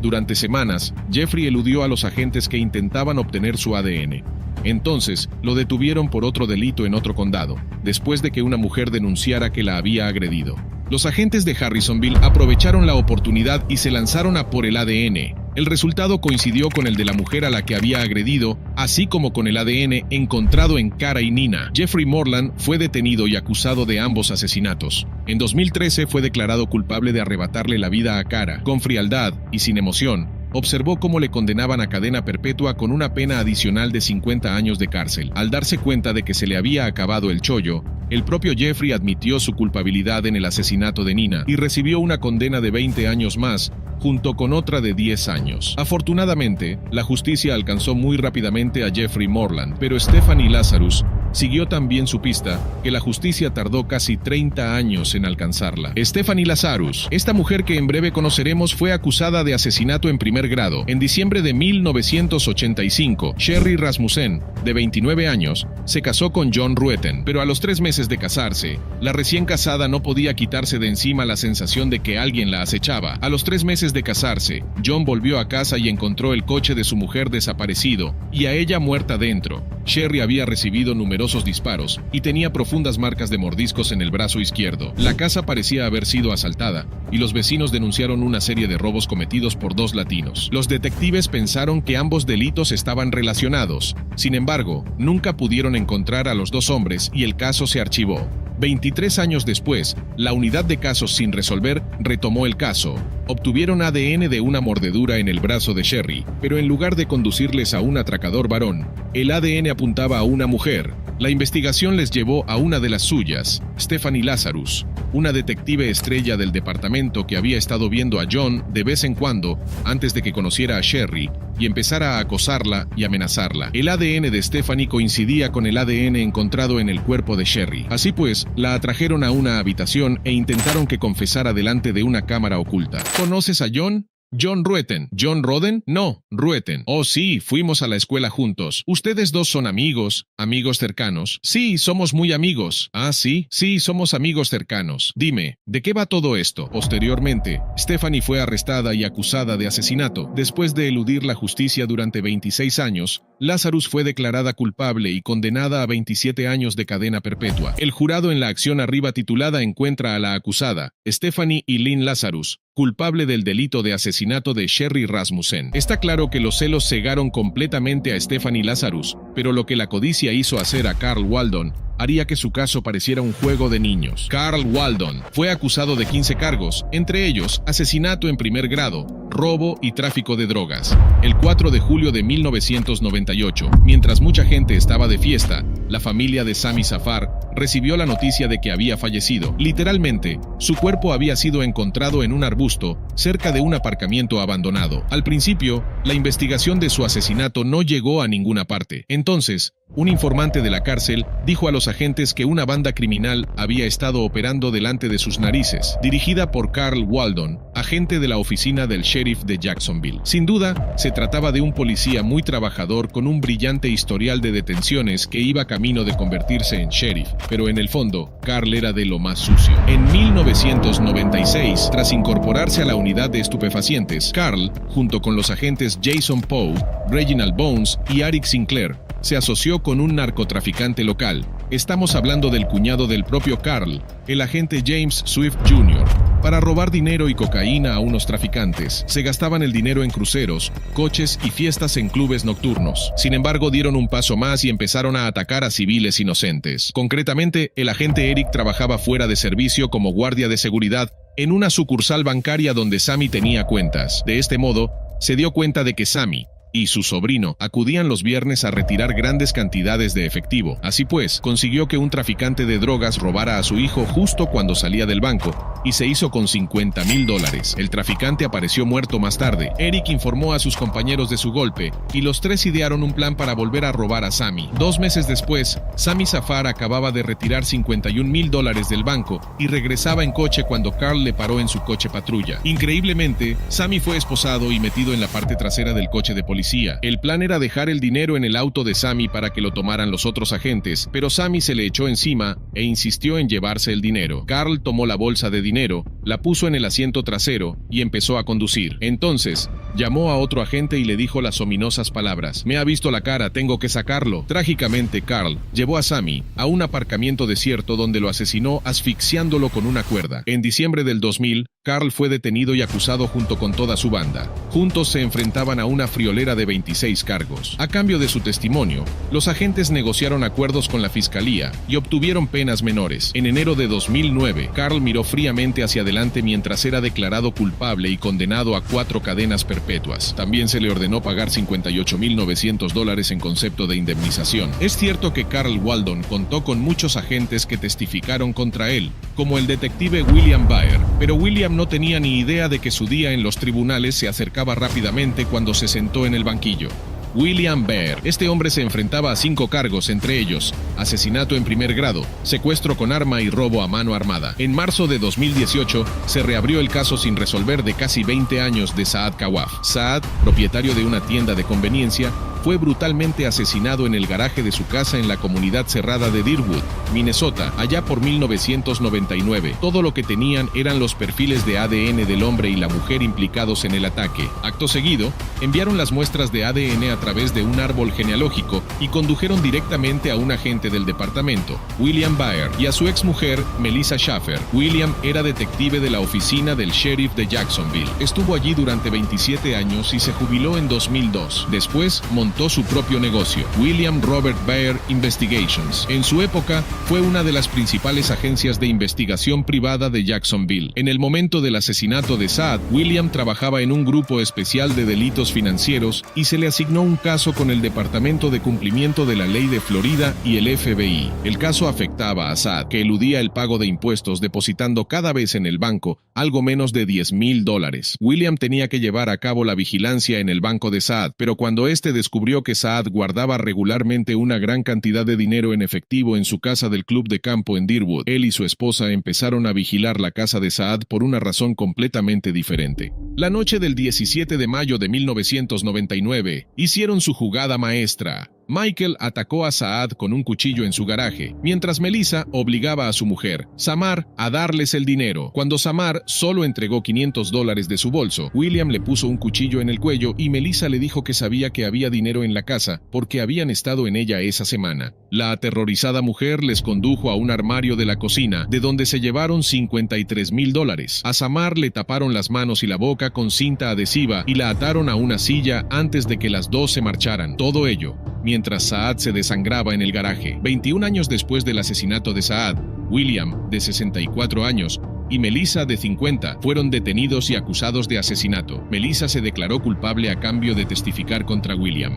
Durante semanas, Jeffrey eludió a los agentes que intentaban obtener su ADN. Entonces, lo detuvieron por otro delito en otro condado, después de que una mujer denunciara que la había agredido. Los agentes de Harrisonville aprovecharon la oportunidad y se lanzaron a por el ADN. El resultado coincidió con el de la mujer a la que había agredido, así como con el ADN encontrado en Cara y Nina. Jeffrey Morland fue detenido y acusado de ambos asesinatos. En 2013 fue declarado culpable de arrebatarle la vida a Cara. Con frialdad y sin emoción, observó cómo le condenaban a cadena perpetua con una pena adicional de 50 años de cárcel. Al darse cuenta de que se le había acabado el chollo, el propio Jeffrey admitió su culpabilidad en el asesinato de Nina y recibió una condena de 20 años más, junto con otra de 10 años. Afortunadamente, la justicia alcanzó muy rápidamente a Jeffrey Morland, pero Stephanie Lazarus siguió tan bien su pista que la justicia tardó casi 30 años en alcanzarla. Stephanie Lazarus, esta mujer que en breve conoceremos, fue acusada de asesinato en primer grado. En diciembre de 1985, Sherry Rasmussen, de 29 años, se casó con John Rueten, pero a los 3 meses de casarse, la recién casada no podía quitarse de encima la sensación de que alguien la acechaba. A los 3 meses de casarse, John volvió a casa y encontró el coche de su mujer desaparecido y a ella muerta dentro. Sherry había recibido numerosos disparos y tenía profundas marcas de mordiscos en el brazo izquierdo. La casa parecía haber sido asaltada y los vecinos denunciaron una serie de robos cometidos por 2 latinos. Los detectives pensaron que ambos delitos estaban relacionados. Sin embargo, nunca pudieron encontrar a los 2 hombres y el caso se archivó. 23 años después, la unidad de casos sin resolver retomó el caso. Obtuvieron ADN de una mordedura en el brazo de Sherry, pero en lugar de conducirles a un atracador varón, el ADN apuntaba a una mujer. La investigación les llevó a una de las suyas, Stephanie Lazarus, una detective estrella del departamento que había estado viendo a John de vez en cuando antes de que conociera a Sherry y empezara a acosarla y amenazarla. El ADN de Stephanie coincidía con el ADN encontrado en el cuerpo de Sherry. Así pues, la atrajeron a una habitación e intentaron que confesara delante de una cámara oculta. ¿Conoces a John? John Rueten. ¿John Roden? No, Rueten. Oh sí, fuimos a la escuela juntos. ¿Ustedes 2 son amigos? ¿Amigos cercanos? Sí, somos muy amigos. ¿Ah, sí? Sí, somos amigos cercanos. Dime, ¿de qué va todo esto? Posteriormente, Stephanie fue arrestada y acusada de asesinato. Después de eludir la justicia durante 26 años, Lazarus fue declarada culpable y condenada a 27 años de cadena perpetua. El jurado en la acción arriba titulada encuentra a la acusada, Stephanie Eileen Lazarus, culpable del delito de asesinato de Sherry Rasmussen. Está claro que los celos cegaron completamente a Stephanie Lazarus, pero lo que la codicia hizo hacer a Carl Waldon haría que su caso pareciera un juego de niños. Carl Waldon fue acusado de 15 cargos, entre ellos asesinato en primer grado, robo y tráfico de drogas. El 4 de julio de 1998, mientras mucha gente estaba de fiesta, la familia de Sami Safar recibió la noticia de que había fallecido. Literalmente, su cuerpo había sido encontrado en un arbusto cerca de un aparcamiento abandonado. Al principio, la investigación de su asesinato no llegó a ninguna parte. Entonces, un informante de la cárcel dijo a los agentes que una banda criminal había estado operando delante de sus narices, dirigida por Carl Waldon, agente de la oficina del sheriff de Jacksonville. Sin duda, se trataba de un policía muy trabajador con un brillante historial de detenciones que iba camino de convertirse en sheriff, pero en el fondo, Carl era de lo más sucio. En 1996, tras incorporarse a la unidad de estupefacientes, Carl, junto con los agentes Jason Poe, Reginald Bones y Eric Sinclair, se asoció con un narcotraficante local. Estamos hablando del cuñado del propio Carl, el agente James Swift Jr., para robar dinero y cocaína a unos traficantes. Se gastaban el dinero en cruceros, coches y fiestas en clubes nocturnos. Sin embargo, dieron un paso más y empezaron a atacar a civiles inocentes. Concretamente, el agente Eric trabajaba fuera de servicio como guardia de seguridad en una sucursal bancaria donde Sami tenía cuentas. De este modo, se dio cuenta de que Sami y su sobrino acudían los viernes a retirar grandes cantidades de efectivo. Así pues, consiguió que un traficante de drogas robara a su hijo justo cuando salía del banco y se hizo con $50,000. El traficante apareció muerto más tarde. Eric informó a sus compañeros de su golpe y los 3 idearon un plan para volver a robar a Sami. 2 meses después, Sami Safar acababa de retirar $51,000 del banco y regresaba en coche cuando Carl le paró en su coche patrulla. Increíblemente, Sami fue esposado y metido en la parte trasera del coche de policía. policía. El plan era dejar el dinero en el auto de Sammy para que lo tomaran los otros agentes, pero Sammy se le echó encima e insistió en llevarse el dinero. Carl tomó la bolsa de dinero, la puso en el asiento trasero y empezó a conducir. Entonces, llamó a otro agente y le dijo las ominosas palabras: «Me ha visto la cara, tengo que sacarlo». Trágicamente, Carl llevó a Sammy a un aparcamiento desierto donde lo asesinó asfixiándolo con una cuerda. En diciembre del 2000, Carl fue detenido y acusado junto con toda su banda. Juntos se enfrentaban a una friolera de 26 cargos. A cambio de su testimonio, los agentes negociaron acuerdos con la fiscalía y obtuvieron penas menores. En enero de 2009, Carl miró fríamente hacia adelante mientras era declarado culpable y condenado a 4 cadenas perpetuas. También se le ordenó pagar $58.900 en concepto de indemnización. Es cierto que Carl Waldon contó con muchos agentes que testificaron contra él, como el detective William Baer, pero William no tenía ni idea de que su día en los tribunales se acercaba rápidamente cuando se sentó en el banquillo. William Baer. Este hombre se enfrentaba a 5 cargos, entre ellos asesinato en primer grado, secuestro con arma y robo a mano armada. En marzo de 2018 se reabrió el caso sin resolver de casi 20 años de Saad Kawaf. Saad, propietario de una tienda de conveniencia, fue brutalmente asesinado en el garaje de su casa en la comunidad cerrada de Deerwood, Minnesota, allá por 1999. Todo lo que tenían eran los perfiles de ADN del hombre y la mujer implicados en el ataque. Acto seguido, enviaron las muestras de ADN a través de un árbol genealógico y condujeron directamente a un agente del departamento, William Baer, y a su exmujer, Melissa Schaffer. William era detective de la oficina del sheriff de Jacksonville. Estuvo allí durante 27 años y se jubiló en 2002. Después, montó su propio negocio, William Robert Baer Investigations. En su época, fue una de las principales agencias de investigación privada de Jacksonville. En el momento del asesinato de Saad, William trabajaba en un grupo especial de delitos financieros y se le asignó un caso con el Departamento de Cumplimiento de la Ley de Florida y el FBI. El caso afectaba a Saad, que eludía el pago de impuestos depositando cada vez en el banco algo menos de $10,000. William tenía que llevar a cabo la vigilancia en el banco de Saad, pero cuando este descubrió que Saad guardaba regularmente una gran cantidad de dinero en efectivo en su casa del club de campo en Deerwood, él y su esposa empezaron a vigilar la casa de Saad por una razón completamente diferente. La noche del 17 de mayo de 1999, hicieron su jugada maestra. Michael atacó a Saad con un cuchillo en su garaje, mientras Melissa obligaba a su mujer, Samar, a darles el dinero. Cuando Samar solo entregó $500 de su bolso, William le puso un cuchillo en el cuello y Melissa le dijo que sabía que había dinero en la casa porque habían estado en ella esa semana. La aterrorizada mujer les condujo a un armario de la cocina, de donde se llevaron $53,000. A Samar le taparon las manos y la boca con cinta adhesiva y la ataron a una silla antes de que las dos se marcharan. Todo ello mientras Saad se desangraba en el garaje. 21 años después del asesinato de Saad, William, de 64 años, y Melissa, de 50, fueron detenidos y acusados de asesinato. Melissa se declaró culpable a cambio de testificar contra William.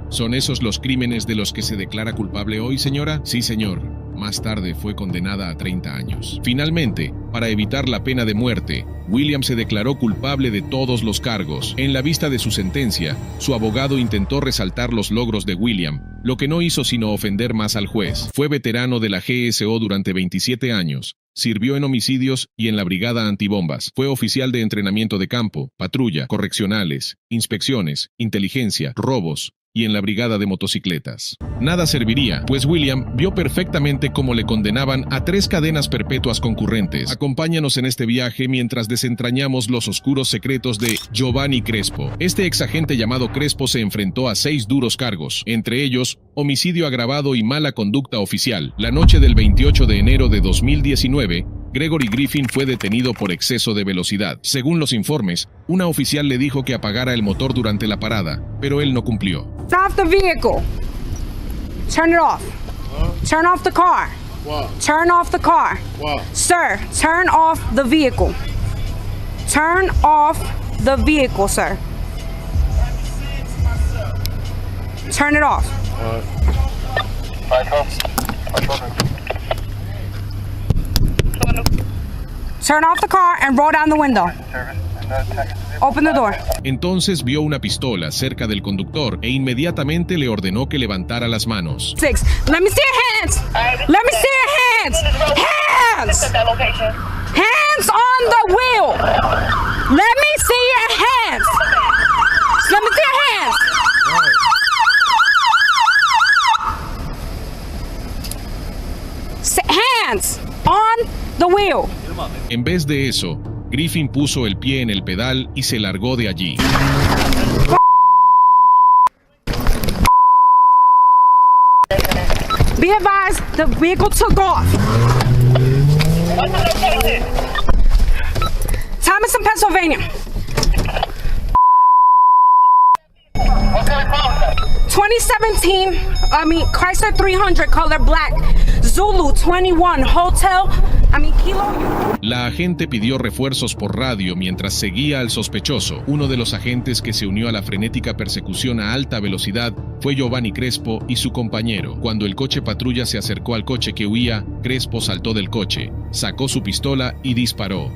¿Son esos los crímenes de los que se declara culpable hoy, señora? Sí, señor. Más tarde fue condenada a 30 años. Finalmente, para evitar la pena de muerte, William se declaró culpable de todos los cargos. En la vista de su sentencia, su abogado intentó resaltar los logros de William, lo que no hizo sino ofender más al juez. Fue veterano de la GSO durante 27 años. Sirvió en homicidios y en la brigada antibombas. Fue oficial de entrenamiento de campo, patrulla, correccionales, inspecciones, inteligencia, robos y en la brigada de motocicletas. Nada serviría, pues William vio perfectamente cómo le condenaban a 3 cadenas perpetuas concurrentes. Acompáñanos en este viaje mientras desentrañamos los oscuros secretos de Giovanni Crespo. Este exagente llamado Crespo se enfrentó a 6 duros cargos, entre ellos homicidio agravado y mala conducta oficial. La noche del 28 de enero de 2019, Gregory Griffin fue detenido por exceso de velocidad. Según los informes, una oficial le dijo que apagara el motor durante la parada, pero él no cumplió. Stop the vehicle. Turn it off. Turn off the car. Turn off the car. Sir, turn off the vehicle. Turn off the vehicle, sir. Turn it off. Turn off the car and roll down the window. Open the door. Entonces vio una pistola cerca del conductor e inmediatamente le ordenó que levantara las manos. 6. Let me see your hands. Let me see your hands. Hands. Hands on the wheel. Let me see your hands. Let me see your hands. hands on the wheel. En vez de eso, Griffin puso el pie en el pedal y se largó de allí. Be advised, the vehicle took off. Thomas in Pennsylvania. 2017, Chrysler 300, color black. Zulu 21, hotel, Kilo. La agente pidió refuerzos por radio mientras seguía al sospechoso. Uno de los agentes que se unió a la frenética persecución a alta velocidad fue Giovanni Crespo y su compañero. Cuando el coche patrulla se acercó al coche que huía, Crespo saltó del coche, sacó su pistola y disparó.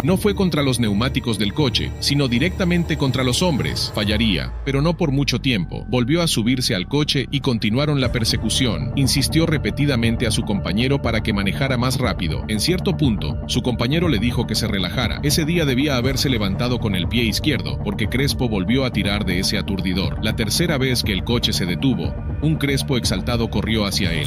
No fue contra los neumáticos del coche, sino directamente contra los hombres. Fallaría, pero no por mucho tiempo. Volvió a subirse al coche y continuaron la persecución. Insistió repetidamente a su compañero para que manejara más rápido. En cierto punto, su compañero le dijo que se relajara. Ese día debía haberse levantado con el pie izquierdo, porque Crespo volvió a tirar de ese aturdidor. La tercera vez que el coche se detuvo, un Crespo exaltado corrió hacia él.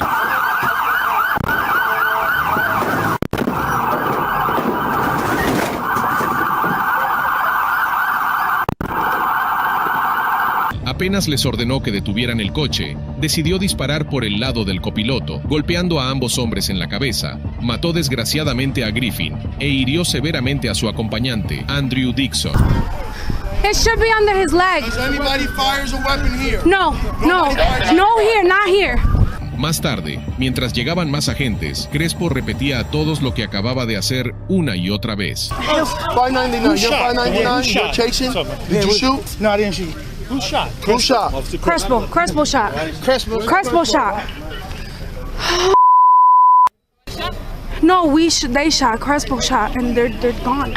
Apenas les ordenó que detuvieran el coche, decidió disparar por el lado del copiloto, golpeando a ambos hombres en la cabeza. Mató desgraciadamente a Griffin e hirió severamente a su acompañante, Andrew Dixon. It should be under his leg. Does anybody fires a weapon here? No here, not here. Más tarde, mientras llegaban más agentes, Crespo repetía a todos lo que acababa de hacer una y otra vez. 599, you're 599, you're chasing. Did you shoot? No, I didn't shoot. Who shot? Who shot? Crespo shot. Crespo shot. No, they shot. Crespo shot, and they're gone.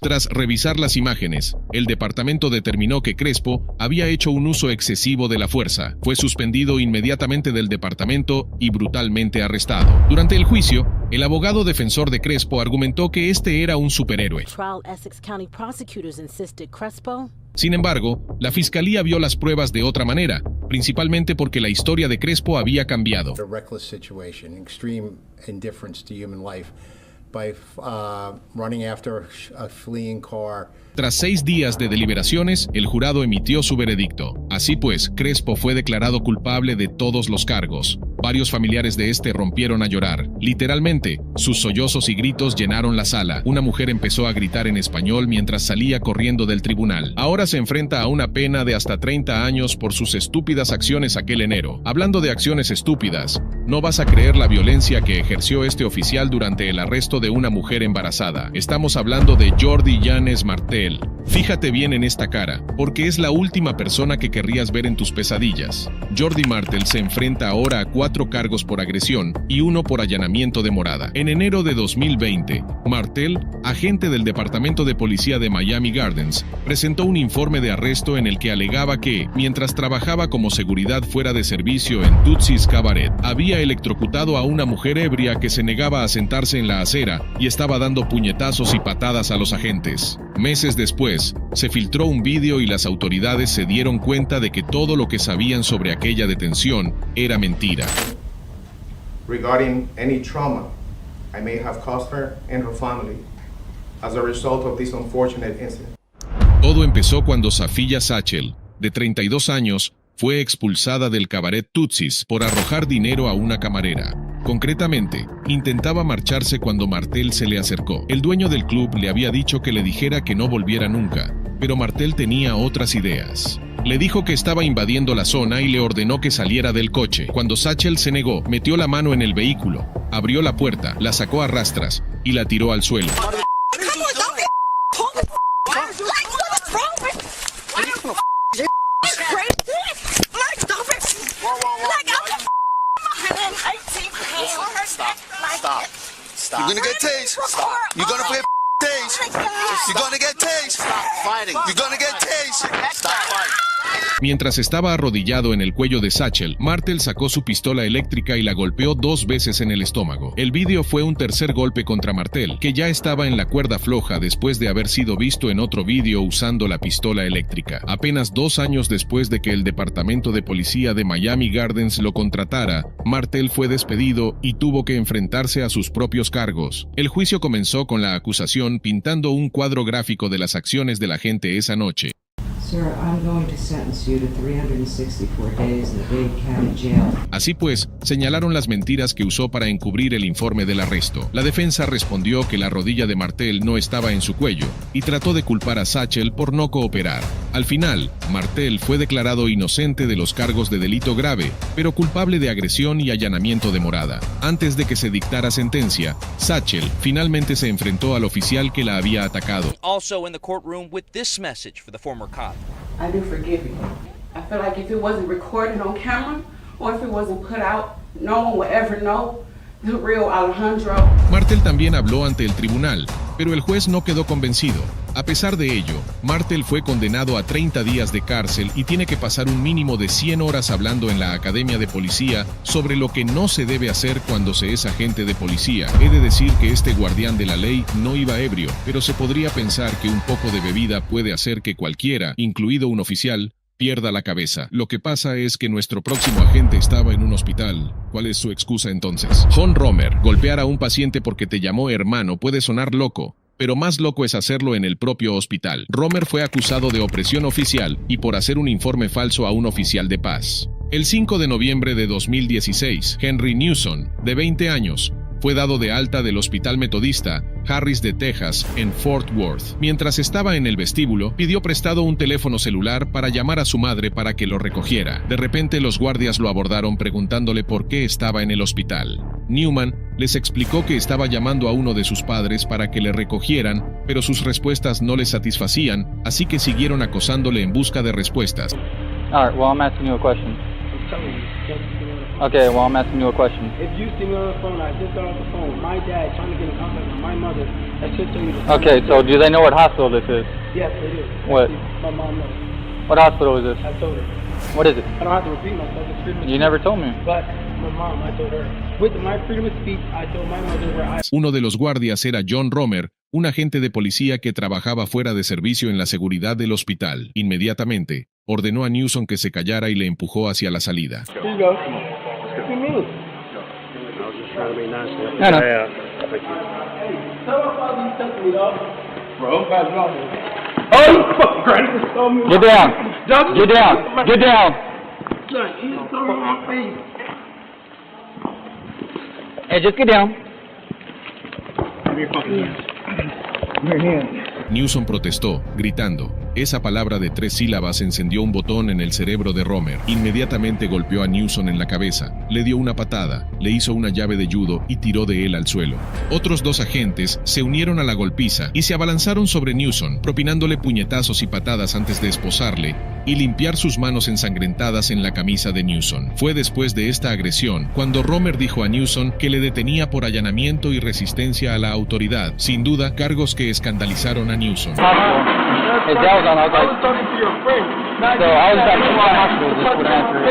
Tras revisar las imágenes, el departamento determinó que Crespo había hecho un uso excesivo de la fuerza. Fue suspendido inmediatamente del departamento y brutalmente arrestado. Durante el juicio, el abogado defensor de Crespo argumentó que este era un superhéroe. Sin embargo, la fiscalía vio las pruebas de otra manera, principalmente porque la historia de Crespo había cambiado. Tras 6 días de deliberaciones, el jurado emitió su veredicto. Así pues, Crespo fue declarado culpable de todos los cargos. Varios familiares de este rompieron a llorar. Literalmente, sus sollozos y gritos llenaron la sala. Una mujer empezó a gritar en español mientras salía corriendo del tribunal. Ahora se enfrenta a una pena de hasta 30 años por sus estúpidas acciones aquel enero. Hablando de acciones estúpidas, no vas a creer la violencia que ejerció este oficial durante el arresto de una mujer embarazada. Estamos hablando de Jordi Yanes Martel. Fíjate bien en esta cara, porque es la última persona que querrías ver en tus pesadillas. Jordi Martel se enfrenta ahora a 4 cargos por agresión y 1 por allanamiento de morada. En enero de 2020, Martel, agente del Departamento de Policía de Miami Gardens, presentó un informe de arresto en el que alegaba que, mientras trabajaba como seguridad fuera de servicio en Tootsie's Cabaret, había electrocutado a una mujer ebria que se negaba a sentarse en la acera y estaba dando puñetazos y patadas a los agentes. Meses después, se filtró un vídeo y las autoridades se dieron cuenta de que todo lo que sabían sobre aquella detención era mentira. Regarding any trauma I may have caused her and her family as a result of this unfortunate incident. Todo empezó cuando Safiya Satchel, de 32 años, fue expulsada del cabaret Tootsie's por arrojar dinero a una camarera. Concretamente, intentaba marcharse cuando Martel se le acercó. El dueño del club le había dicho que le dijera que no volviera nunca, pero Martel tenía otras ideas. Le dijo que estaba invadiendo la zona y le ordenó que saliera del coche. Cuando Satchel se negó, metió la mano en el vehículo, abrió la puerta, la sacó a rastras y la tiró al suelo. Stop. You're gonna get tased. Stop. You're gonna get tased. You're gonna get tased. Stop fighting. You're gonna get tased. Stop fighting. Mientras estaba arrodillado en el cuello de Satchel, Martel sacó su pistola eléctrica y la golpeó 2 veces en el estómago. El vídeo fue un tercer golpe contra Martel, que ya estaba en la cuerda floja después de haber sido visto en otro vídeo usando la pistola eléctrica. Apenas 2 años después de que el Departamento de Policía de Miami Gardens lo contratara, Martel fue despedido y tuvo que enfrentarse a sus propios cargos. El juicio comenzó con la acusación pintando un cuadro gráfico de las acciones del agente esa noche. Sir, I'm going to sentence you to 364 days in the Dade County Jail. Así pues, señalaron las mentiras que usó para encubrir el informe del arresto. La defensa respondió que la rodilla de Martel no estaba en su cuello y trató de culpar a Satchel por no cooperar. Al final, Martel fue declarado inocente de los cargos de delito grave, pero culpable de agresión y allanamiento de morada. Antes de que se dictara sentencia, Satchel finalmente se enfrentó al oficial que la había atacado. Also in the courtroom with this message for the former cop. I do forgive you. I feel like if it wasn't recorded on camera or if it wasn't put out, no one would ever know the real Alejandro. Martel también habló ante el tribunal, pero el juez no quedó convencido. A pesar de ello, Martel fue condenado a 30 días de cárcel y tiene que pasar un mínimo de 100 horas hablando en la Academia de Policía sobre lo que no se debe hacer cuando se es agente de policía. He de decir que este guardián de la ley no iba ebrio, pero se podría pensar que un poco de bebida puede hacer que cualquiera, incluido un oficial, pierda la cabeza. Lo que pasa es que nuestro próximo agente estaba en un hospital. ¿Cuál es su excusa entonces? John Romer, golpear a un paciente porque te llamó hermano puede sonar loco, pero más loco es hacerlo en el propio hospital. Romer fue acusado de opresión oficial y por hacer un informe falso a un oficial de paz. El 5 de noviembre de 2016, Henry Newsom, de 20 años, fue dado de alta del Hospital Metodista Harris de Texas en Fort Worth. Mientras estaba en el vestíbulo, pidió prestado un teléfono celular para llamar a su madre para que lo recogiera. De repente los guardias lo abordaron preguntándole por qué estaba en el hospital. Newman les explicó que estaba llamando a uno de sus padres para que le recogieran, pero sus respuestas no les satisfacían, así que siguieron acosándole en busca de respuestas. All right, well, I'm asking you a question. Okay, well, I'm asking you a question. If you see me on the phone, I just got off the phone. My dad trying to get in contact with my mother. I should tell you the Okay, so do they know what hospital this is? Yes, they do. What? My mom knows. What hospital is this? I told her. What is it? I don't have to repeat myself. It's freedom of You speech. never told me. But my mom, I told her. With my freedom of speech, I told my mother where I... Uno de los guardias era John Romer, un agente de policía que trabajaba fuera de servicio en la seguridad del hospital. Inmediatamente, ordenó a Newsom que se callara y le empujó hacia la salida. Here you go. What do you mean? No, no. Tell my father you touched me, dog. Bro, I'm about to drop me. Oh, you fucking granny just told me. Get down. Get down. Get down. Son, he just told me on my face. Hey, just get down. Give me your fucking hands. Give me your hands. Newsom protestó, gritando. Esa palabra de 3 sílabas encendió un botón en el cerebro de Romer. Inmediatamente golpeó a Newsom en la cabeza, le dio una patada, le hizo una llave de judo y tiró de él al suelo. Otros 2 agentes se unieron a la golpiza y se abalanzaron sobre Newsom, propinándole puñetazos y patadas antes de esposarle y limpiar sus manos ensangrentadas en la camisa de Newsom. Fue después de esta agresión cuando Romer dijo a Newsom que le detenía por allanamiento y resistencia a la autoridad, sin duda cargos que escandalizaron a Newsom. His dad was on. I was like, talking to your friend. so I was at the hospital just for the answer.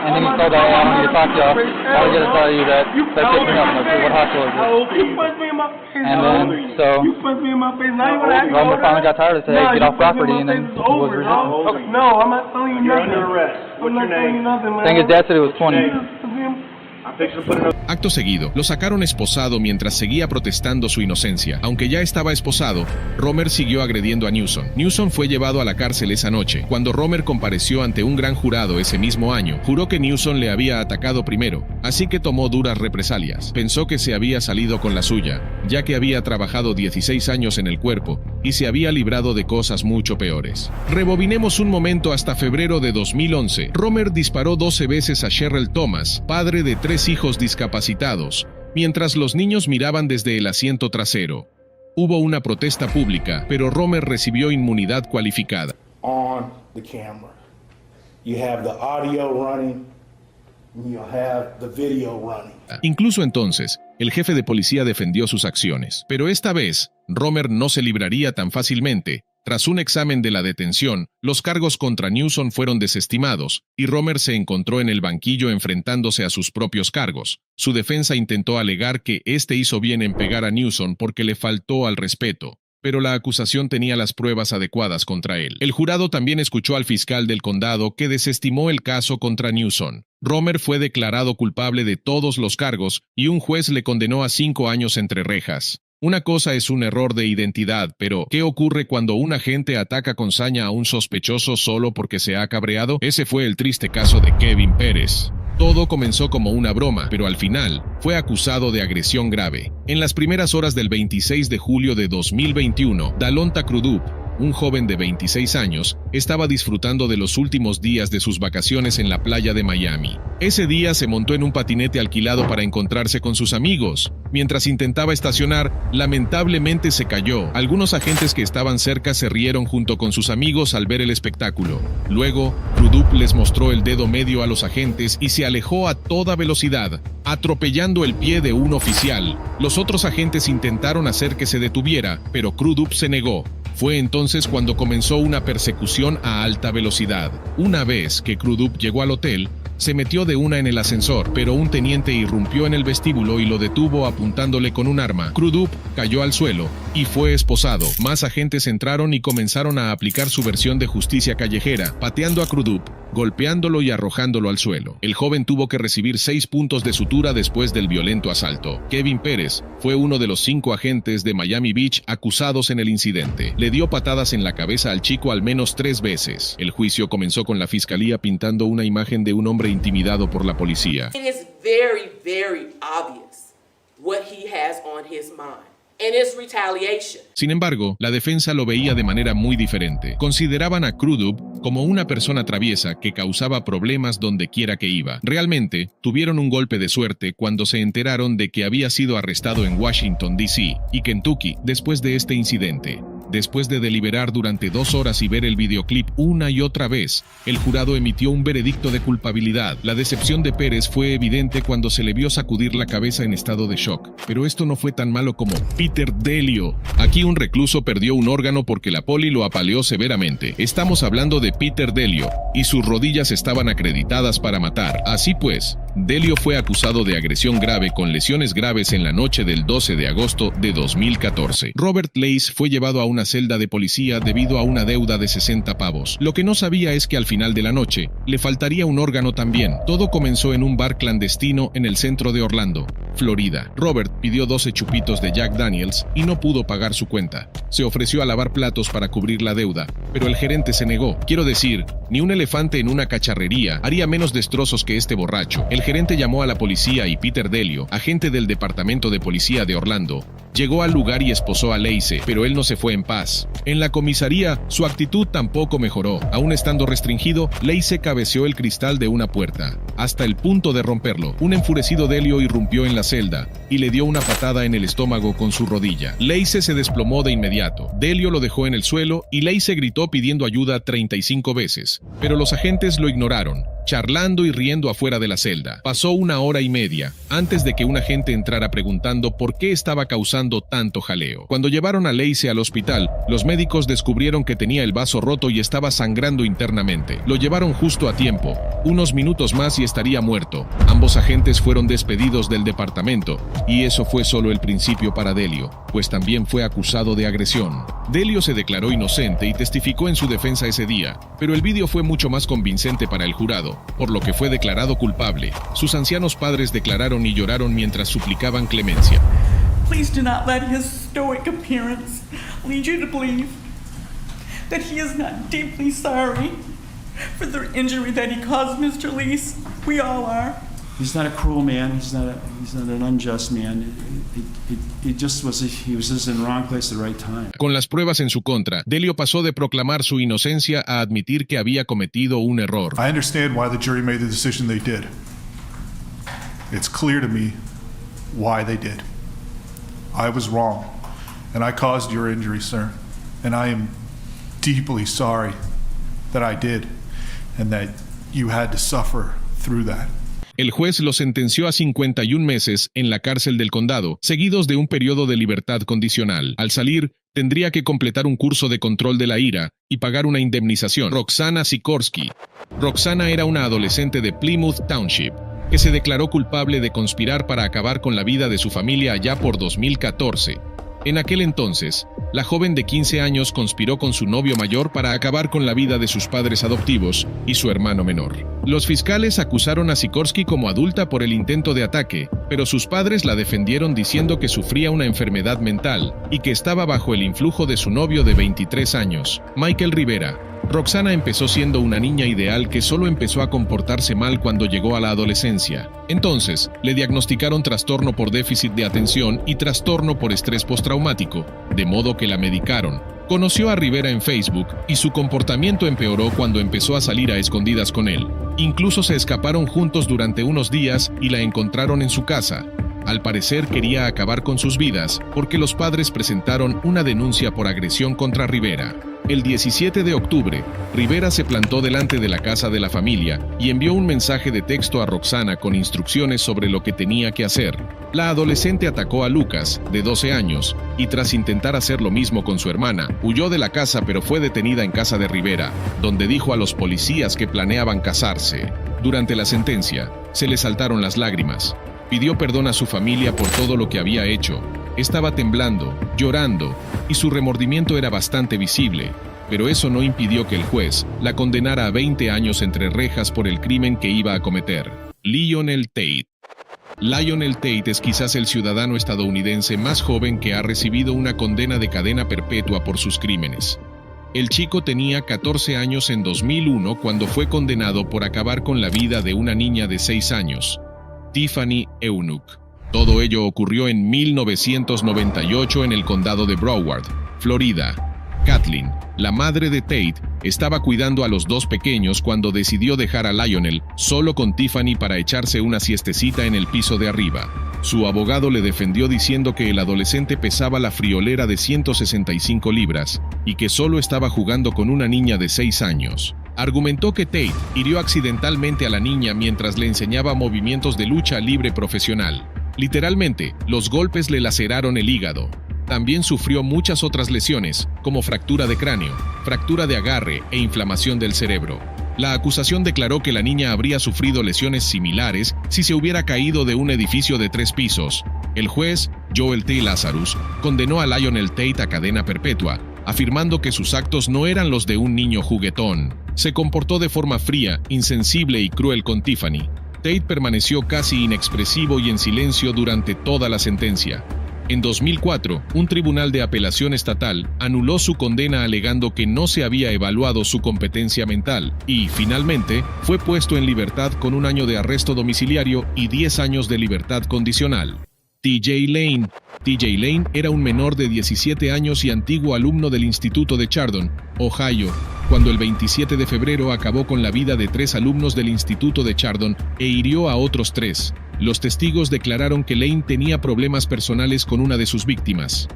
And then he told that, hey, I don't need to talk to y'all. I was going to tell you that pissed me off. I'm like, what hospital is this? You punched me in my face. And then, so, You punched me in my face. Now you want to ask me Romer finally got tired and said, hey, get off property, and then it's was over, resistant. dog. No, I'm not telling you nothing. You're under arrest. What's your name? I think his dad said he was 20. Acto seguido, lo sacaron esposado mientras seguía protestando su inocencia. Aunque ya estaba esposado, Romer siguió agrediendo a Newsom. Newsom fue llevado a la cárcel esa noche. Cuando Romer compareció ante un gran jurado ese mismo año, juró que Newsom le había atacado primero, así que tomó duras represalias. Pensó que se había salido con la suya, ya que había trabajado 16 años en el cuerpo y se había librado de cosas mucho peores. Rebobinemos un momento hasta febrero de 2011. Romer disparó 12 veces a Sherrell Thomas, padre de 3 hijos discapacitados, mientras los niños miraban desde el asiento trasero. Hubo una protesta pública, pero Romer recibió inmunidad cualificada. On the camera. You have the audio running, and you have the video running. Incluso entonces, el jefe de policía defendió sus acciones, pero esta vez, Romer no se libraría tan fácilmente, Tras un examen de la detención, los cargos contra Newsom fueron desestimados, y Romer se encontró en el banquillo enfrentándose a sus propios cargos. Su defensa intentó alegar que éste hizo bien en pegar a Newsom porque le faltó al respeto, pero la acusación tenía las pruebas adecuadas contra él. El jurado también escuchó al fiscal del condado que desestimó el caso contra Newsom. Romer fue declarado culpable de todos los cargos y un juez le condenó a 5 años entre rejas. Una cosa es un error de identidad, pero ¿qué ocurre cuando un agente ataca con saña a un sospechoso solo porque se ha cabreado? Ese fue el triste caso de Kevin Pérez. Todo comenzó como una broma, pero al final fue acusado de agresión grave. En las primeras horas del 26 de julio de 2021, Dalonta Crudup, un joven de 26 años, estaba disfrutando de los últimos días de sus vacaciones en la playa de Miami. Ese día se montó en un patinete alquilado para encontrarse con sus amigos. Mientras intentaba estacionar, lamentablemente se cayó. Algunos agentes que estaban cerca se rieron junto con sus amigos al ver el espectáculo. Luego, Crudup les mostró el dedo medio a los agentes y se alejó a toda velocidad, atropellando el pie de un oficial. Los otros agentes intentaron hacer que se detuviera, pero Crudup se negó. Fue entonces cuando comenzó una persecución a alta velocidad. Una vez que Crudup llegó al hotel, se metió de una en el ascensor, pero un teniente irrumpió en el vestíbulo y lo detuvo apuntándole con un arma. Crudup cayó al suelo y fue esposado. Más agentes entraron y comenzaron a aplicar su versión de justicia callejera, pateando a Crudup, golpeándolo y arrojándolo al suelo. El joven tuvo que recibir 6 puntos de sutura después del violento asalto. Kevin Pérez fue uno de los 5 agentes de Miami Beach acusados en el incidente. Le dio patadas en la cabeza al chico al menos 3 veces. El juicio comenzó con la fiscalía pintando una imagen de un hombre intimidado por la policía. It is very, very obvious what he has on his mind. And it's retaliation. Sin embargo, la defensa lo veía de manera muy diferente. Consideraban a Crudup como una persona traviesa que causaba problemas donde quiera que iba. Realmente, tuvieron un golpe de suerte cuando se enteraron de que había sido arrestado en Washington, D.C. y Kentucky después de este incidente. Después de deliberar durante 2 horas y ver el videoclip una y otra vez, el jurado emitió un veredicto de culpabilidad. La decepción de Pérez fue evidente cuando se le vio sacudir la cabeza en estado de shock. Pero esto no fue tan malo como Peter Delio. Aquí un recluso perdió un órgano porque la poli lo apaleó severamente. Estamos hablando de Peter Delio, y sus rodillas estaban acreditadas para matar. Así pues, Delio fue acusado de agresión grave con lesiones graves en la noche del 12 de agosto de 2014. Robert Lace fue llevado a una celda de policía debido a una deuda de 60 pavos. Lo que no sabía es que al final de la noche le faltaría un órgano también. Todo comenzó en un bar clandestino en el centro de Orlando, Florida. Robert pidió 12 chupitos de Jack Daniels y no pudo pagar su cuenta. Se ofreció a lavar platos para cubrir la deuda, pero el gerente se negó. Quiero decir, ni un elefante en una cacharrería haría menos destrozos que este borracho. El gerente llamó a la policía y Peter Delio, agente del departamento de policía de Orlando, llegó al lugar y esposó a Lace, pero él no se fue en paz. En la comisaría, su actitud tampoco mejoró. Aún estando restringido, Lace cabeceó el cristal de una puerta, hasta el punto de romperlo. Un enfurecido Delio irrumpió en la celda y le dio una patada en el estómago con su rodilla. Lace se desplomó de inmediato. Delio lo dejó en el suelo y Lace gritó pidiendo ayuda 35 veces, pero los agentes lo ignoraron, charlando y riendo afuera de la celda. Pasó 1 hora y media antes de que un agente entrara preguntando por qué estaba causando tanto jaleo. Cuando llevaron a Lace al hospital, los médicos descubrieron que tenía el vaso roto y estaba sangrando internamente. Lo llevaron justo a tiempo. Unos minutos más y estaría muerto. Ambos agentes fueron despedidos del departamento, y eso fue solo el principio para Delio, pues también fue acusado de agresión. Delio se declaró inocente y testificó en su defensa ese día, pero el vídeo fue mucho más convincente para el jurado, por lo que fue declarado culpable. Sus ancianos padres declararon y lloraron mientras suplicaban clemencia. Please do not let his stoic appearance lead you to believe that he is not deeply sorry for the injury that he caused Mr. Lease. We all are. He's not a cruel man. He's not an unjust man. He was just in the wrong place at the right time. Con las pruebas en su contra, Delio pasó de proclamar su inocencia a admitir que había cometido un error. I understand why the jury made the decision they did. It's clear to me why they did. I was wrong, and I caused your injury, sir. And I am deeply sorry that I did, and that you had to suffer through that. El juez lo sentenció a 51 meses en la cárcel del condado, seguidos de un periodo de libertad condicional. Al salir, tendría que completar un curso de control de la ira y pagar una indemnización. Roxana Sikorsky. Roxana era una adolescente de Plymouth Township que se declaró culpable de conspirar para acabar con la vida de su familia allá por 2014. En aquel entonces, la joven de 15 años conspiró con su novio mayor para acabar con la vida de sus padres adoptivos y su hermano menor. Los fiscales acusaron a Sikorsky como adulta por el intento de ataque, pero sus padres la defendieron diciendo que sufría una enfermedad mental y que estaba bajo el influjo de su novio de 23 años, Michael Rivera. Roxana empezó siendo una niña ideal que solo empezó a comportarse mal cuando llegó a la adolescencia. Entonces, le diagnosticaron trastorno por déficit de atención y trastorno por estrés postraumático, de modo que la medicaron. Conoció a Rivera en Facebook y su comportamiento empeoró cuando empezó a salir a escondidas con él. Incluso se escaparon juntos durante unos días y la encontraron en su casa. Al parecer quería acabar con sus vidas porque los padres presentaron una denuncia por agresión contra Rivera. El 17 de octubre, Rivera se plantó delante de la casa de la familia y envió un mensaje de texto a Roxana con instrucciones sobre lo que tenía que hacer. La adolescente atacó a Lucas, de 12 años, y tras intentar hacer lo mismo con su hermana, huyó de la casa pero fue detenida en casa de Rivera, donde dijo a los policías que planeaban casarse. Durante la sentencia, se le saltaron las lágrimas. Pidió perdón a su familia por todo lo que había hecho. Estaba temblando, llorando, y su remordimiento era bastante visible, pero eso no impidió que el juez la condenara a 20 años entre rejas por el crimen que iba a cometer. Lionel Tate. Lionel Tate es quizás el ciudadano estadounidense más joven que ha recibido una condena de cadena perpetua por sus crímenes. El chico tenía 14 años en 2001 cuando fue condenado por acabar con la vida de una niña de 6 años, Tiffany Eunuch. Todo ello ocurrió en 1998 en el condado de Broward, Florida. Kathleen, la madre de Tate, estaba cuidando a los dos pequeños cuando decidió dejar a Lionel solo con Tiffany para echarse una siestecita en el piso de arriba. Su abogado le defendió diciendo que el adolescente pesaba la friolera de 165 libras y que solo estaba jugando con una niña de 6 años. Argumentó que Tate hirió accidentalmente a la niña mientras le enseñaba movimientos de lucha libre profesional. Literalmente, los golpes le laceraron el hígado. También sufrió muchas otras lesiones, como fractura de cráneo, fractura de agarre e inflamación del cerebro. La acusación declaró que la niña habría sufrido lesiones similares si se hubiera caído de un edificio de 3 pisos. El juez, Joel T. Lazarus, condenó a Lionel Tate a cadena perpetua, afirmando que sus actos no eran los de un niño juguetón. Se comportó de forma fría, insensible y cruel con Tiffany. Tate permaneció casi inexpresivo y en silencio durante toda la sentencia. En 2004, un tribunal de apelación estatal anuló su condena alegando que no se había evaluado su competencia mental y, finalmente, fue puesto en libertad con 1 año de arresto domiciliario y 10 años de libertad condicional. TJ Lane. TJ Lane era un menor de 17 años y antiguo alumno del Instituto de Chardon, Ohio, cuando el 27 de febrero acabó con la vida de 3 alumnos del Instituto de Chardon e hirió a otros 3. Los testigos declararon que Lane tenía problemas personales con una de sus víctimas.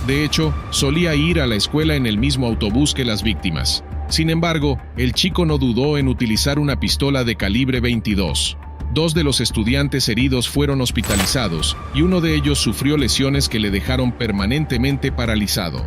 De hecho, solía ir a la escuela en el mismo autobús que las víctimas. Sin embargo, el chico no dudó en utilizar una pistola de calibre 22. 2 de los estudiantes heridos fueron hospitalizados y uno de ellos sufrió lesiones que le dejaron permanentemente paralizado.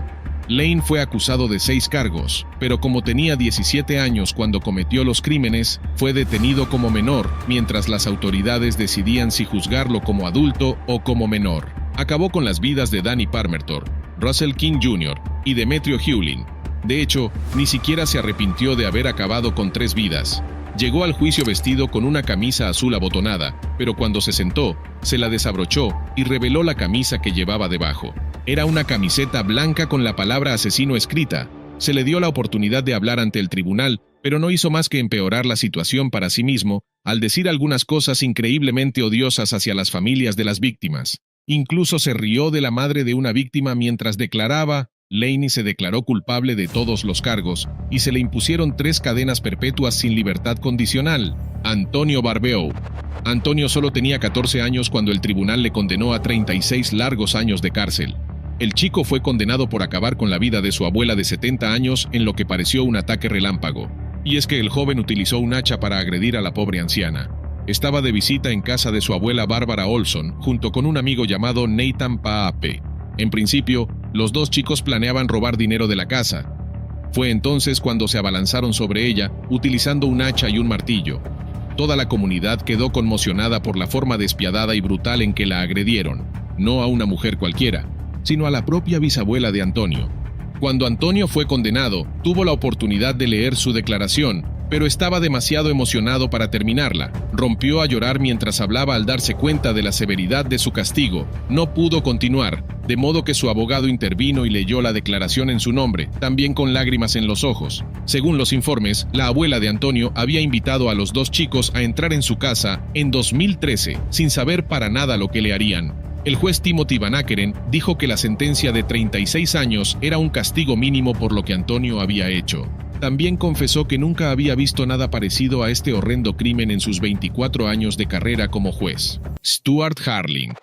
Lane fue acusado de 6 cargos, pero como tenía 17 años cuando cometió los crímenes, fue detenido como menor, mientras las autoridades decidían si juzgarlo como adulto o como menor. Acabó con las vidas de Danny Parmertor, Russell King Jr. y Demetrio Hewlin. De hecho, ni siquiera se arrepintió de haber acabado con 3 vidas. Llegó al juicio vestido con una camisa azul abotonada, pero cuando se sentó, se la desabrochó y reveló la camisa que llevaba debajo. Era una camiseta blanca con la palabra asesino escrita. Se le dio la oportunidad de hablar ante el tribunal, pero no hizo más que empeorar la situación para sí mismo al decir algunas cosas increíblemente odiosas hacia las familias de las víctimas. Incluso se rió de la madre de una víctima mientras declaraba. Laney se declaró culpable de todos los cargos y se le impusieron 3 cadenas perpetuas sin libertad condicional. Antonio Barbeau. Antonio solo tenía 14 años cuando el tribunal le condenó a 36 largos años de cárcel. El chico fue condenado por acabar con la vida de su abuela de 70 años en lo que pareció un ataque relámpago. Y es que el joven utilizó un hacha para agredir a la pobre anciana. Estaba de visita en casa de su abuela Barbara Olson junto con un amigo llamado Nathan Paape. En principio, Los dos chicos planeaban robar dinero de la casa. Fue entonces cuando se abalanzaron sobre ella, utilizando un hacha y un martillo. Toda la comunidad quedó conmocionada por la forma despiadada y brutal en que la agredieron, no a una mujer cualquiera, sino a la propia bisabuela de Antonio. Cuando Antonio fue condenado, tuvo la oportunidad de leer su declaración, pero estaba demasiado emocionado para terminarla. Rompió a llorar mientras hablaba al darse cuenta de la severidad de su castigo. No pudo continuar, de modo que su abogado intervino y leyó la declaración en su nombre, también con lágrimas en los ojos. Según los informes, la abuela de Antonio había invitado a los dos chicos a entrar en su casa en 2013, sin saber para nada lo que le harían. El juez Timothy Van Ackeren dijo que la sentencia de 36 años era un castigo mínimo por lo que Antonio había hecho. También confesó que nunca había visto nada parecido a este horrendo crimen en sus 24 años de carrera como juez. Stuart Harling.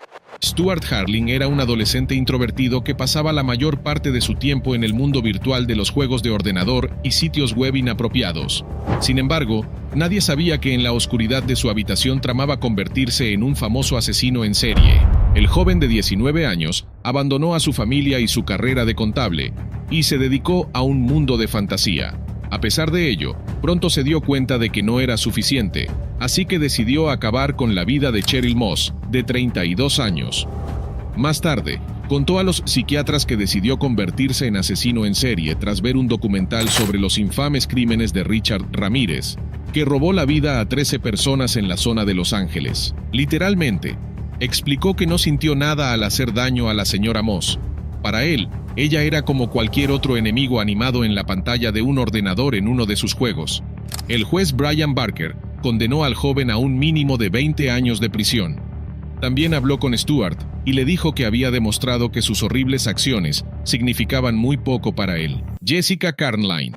Stuart Harling era un adolescente introvertido que pasaba la mayor parte de su tiempo en el mundo virtual de los juegos de ordenador y sitios web inapropiados. Sin embargo, nadie sabía que en la oscuridad de su habitación tramaba convertirse en un famoso asesino en serie. El joven de 19 años abandonó a su familia y su carrera de contable y se dedicó a un mundo de fantasía. A pesar de ello, pronto se dio cuenta de que no era suficiente, así que decidió acabar con la vida de Cheryl Moss, de 32 años. Más tarde, contó a los psiquiatras que decidió convertirse en asesino en serie tras ver un documental sobre los infames crímenes de Richard Ramírez, que robó la vida a 13 personas en la zona de Los Ángeles. Literalmente, explicó que no sintió nada al hacer daño a la señora Moss. Para él, ella era como cualquier otro enemigo animado en la pantalla de un ordenador en uno de sus juegos. El juez Brian Barker condenó al joven a un mínimo de 20 años de prisión. También habló con Stuart y le dijo que había demostrado que sus horribles acciones significaban muy poco para él. Jessica Carnline.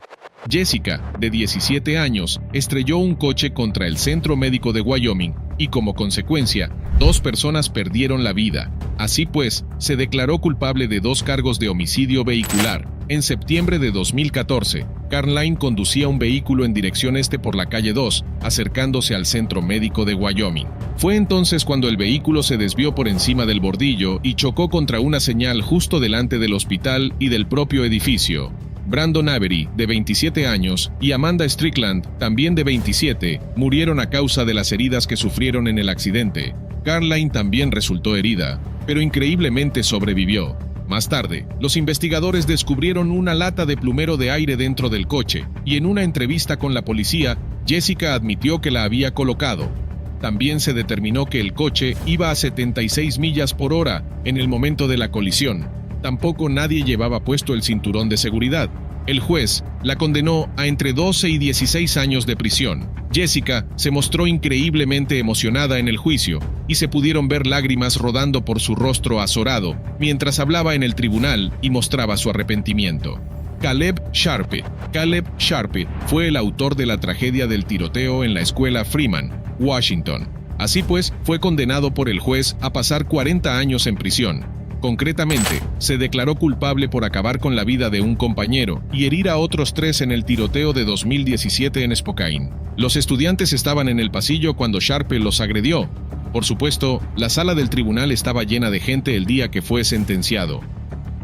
Jessica, de 17 años, estrelló un coche contra el Centro Médico de Wyoming y, como consecuencia, 2 personas perdieron la vida. Así pues, se declaró culpable de 2 cargos de homicidio vehicular. En septiembre de 2014, Carnline conducía un vehículo en dirección este por la calle 2, acercándose al Centro Médico de Wyoming. Fue entonces cuando el vehículo se desvió por encima del bordillo y chocó contra una señal justo delante del hospital y del propio edificio. Brandon Avery, de 27 años, y Amanda Strickland, también de 27, murieron a causa de las heridas que sufrieron en el accidente. Carnline también resultó herida, pero increíblemente sobrevivió. Más tarde, los investigadores descubrieron una lata de plumero de aire dentro del coche, y en una entrevista con la policía, Jessica admitió que la había colocado. También se determinó que el coche iba a 76 millas por hora en el momento de la colisión. Tampoco nadie llevaba puesto el cinturón de seguridad. El juez la condenó a entre 12 y 16 años de prisión. Jessica se mostró increíblemente emocionada en el juicio y se pudieron ver lágrimas rodando por su rostro azorado mientras hablaba en el tribunal y mostraba su arrepentimiento. Caleb Sharpe. Caleb Sharpe fue el autor de la tragedia del tiroteo en la escuela Freeman, Washington. Así pues, fue condenado por el juez a pasar 40 años en prisión. Concretamente, se declaró culpable por acabar con la vida de un compañero y herir a otros 3 en el tiroteo de 2017 en Spokane. Los estudiantes estaban en el pasillo cuando Sharpe los agredió. Por supuesto, la sala del tribunal estaba llena de gente el día que fue sentenciado.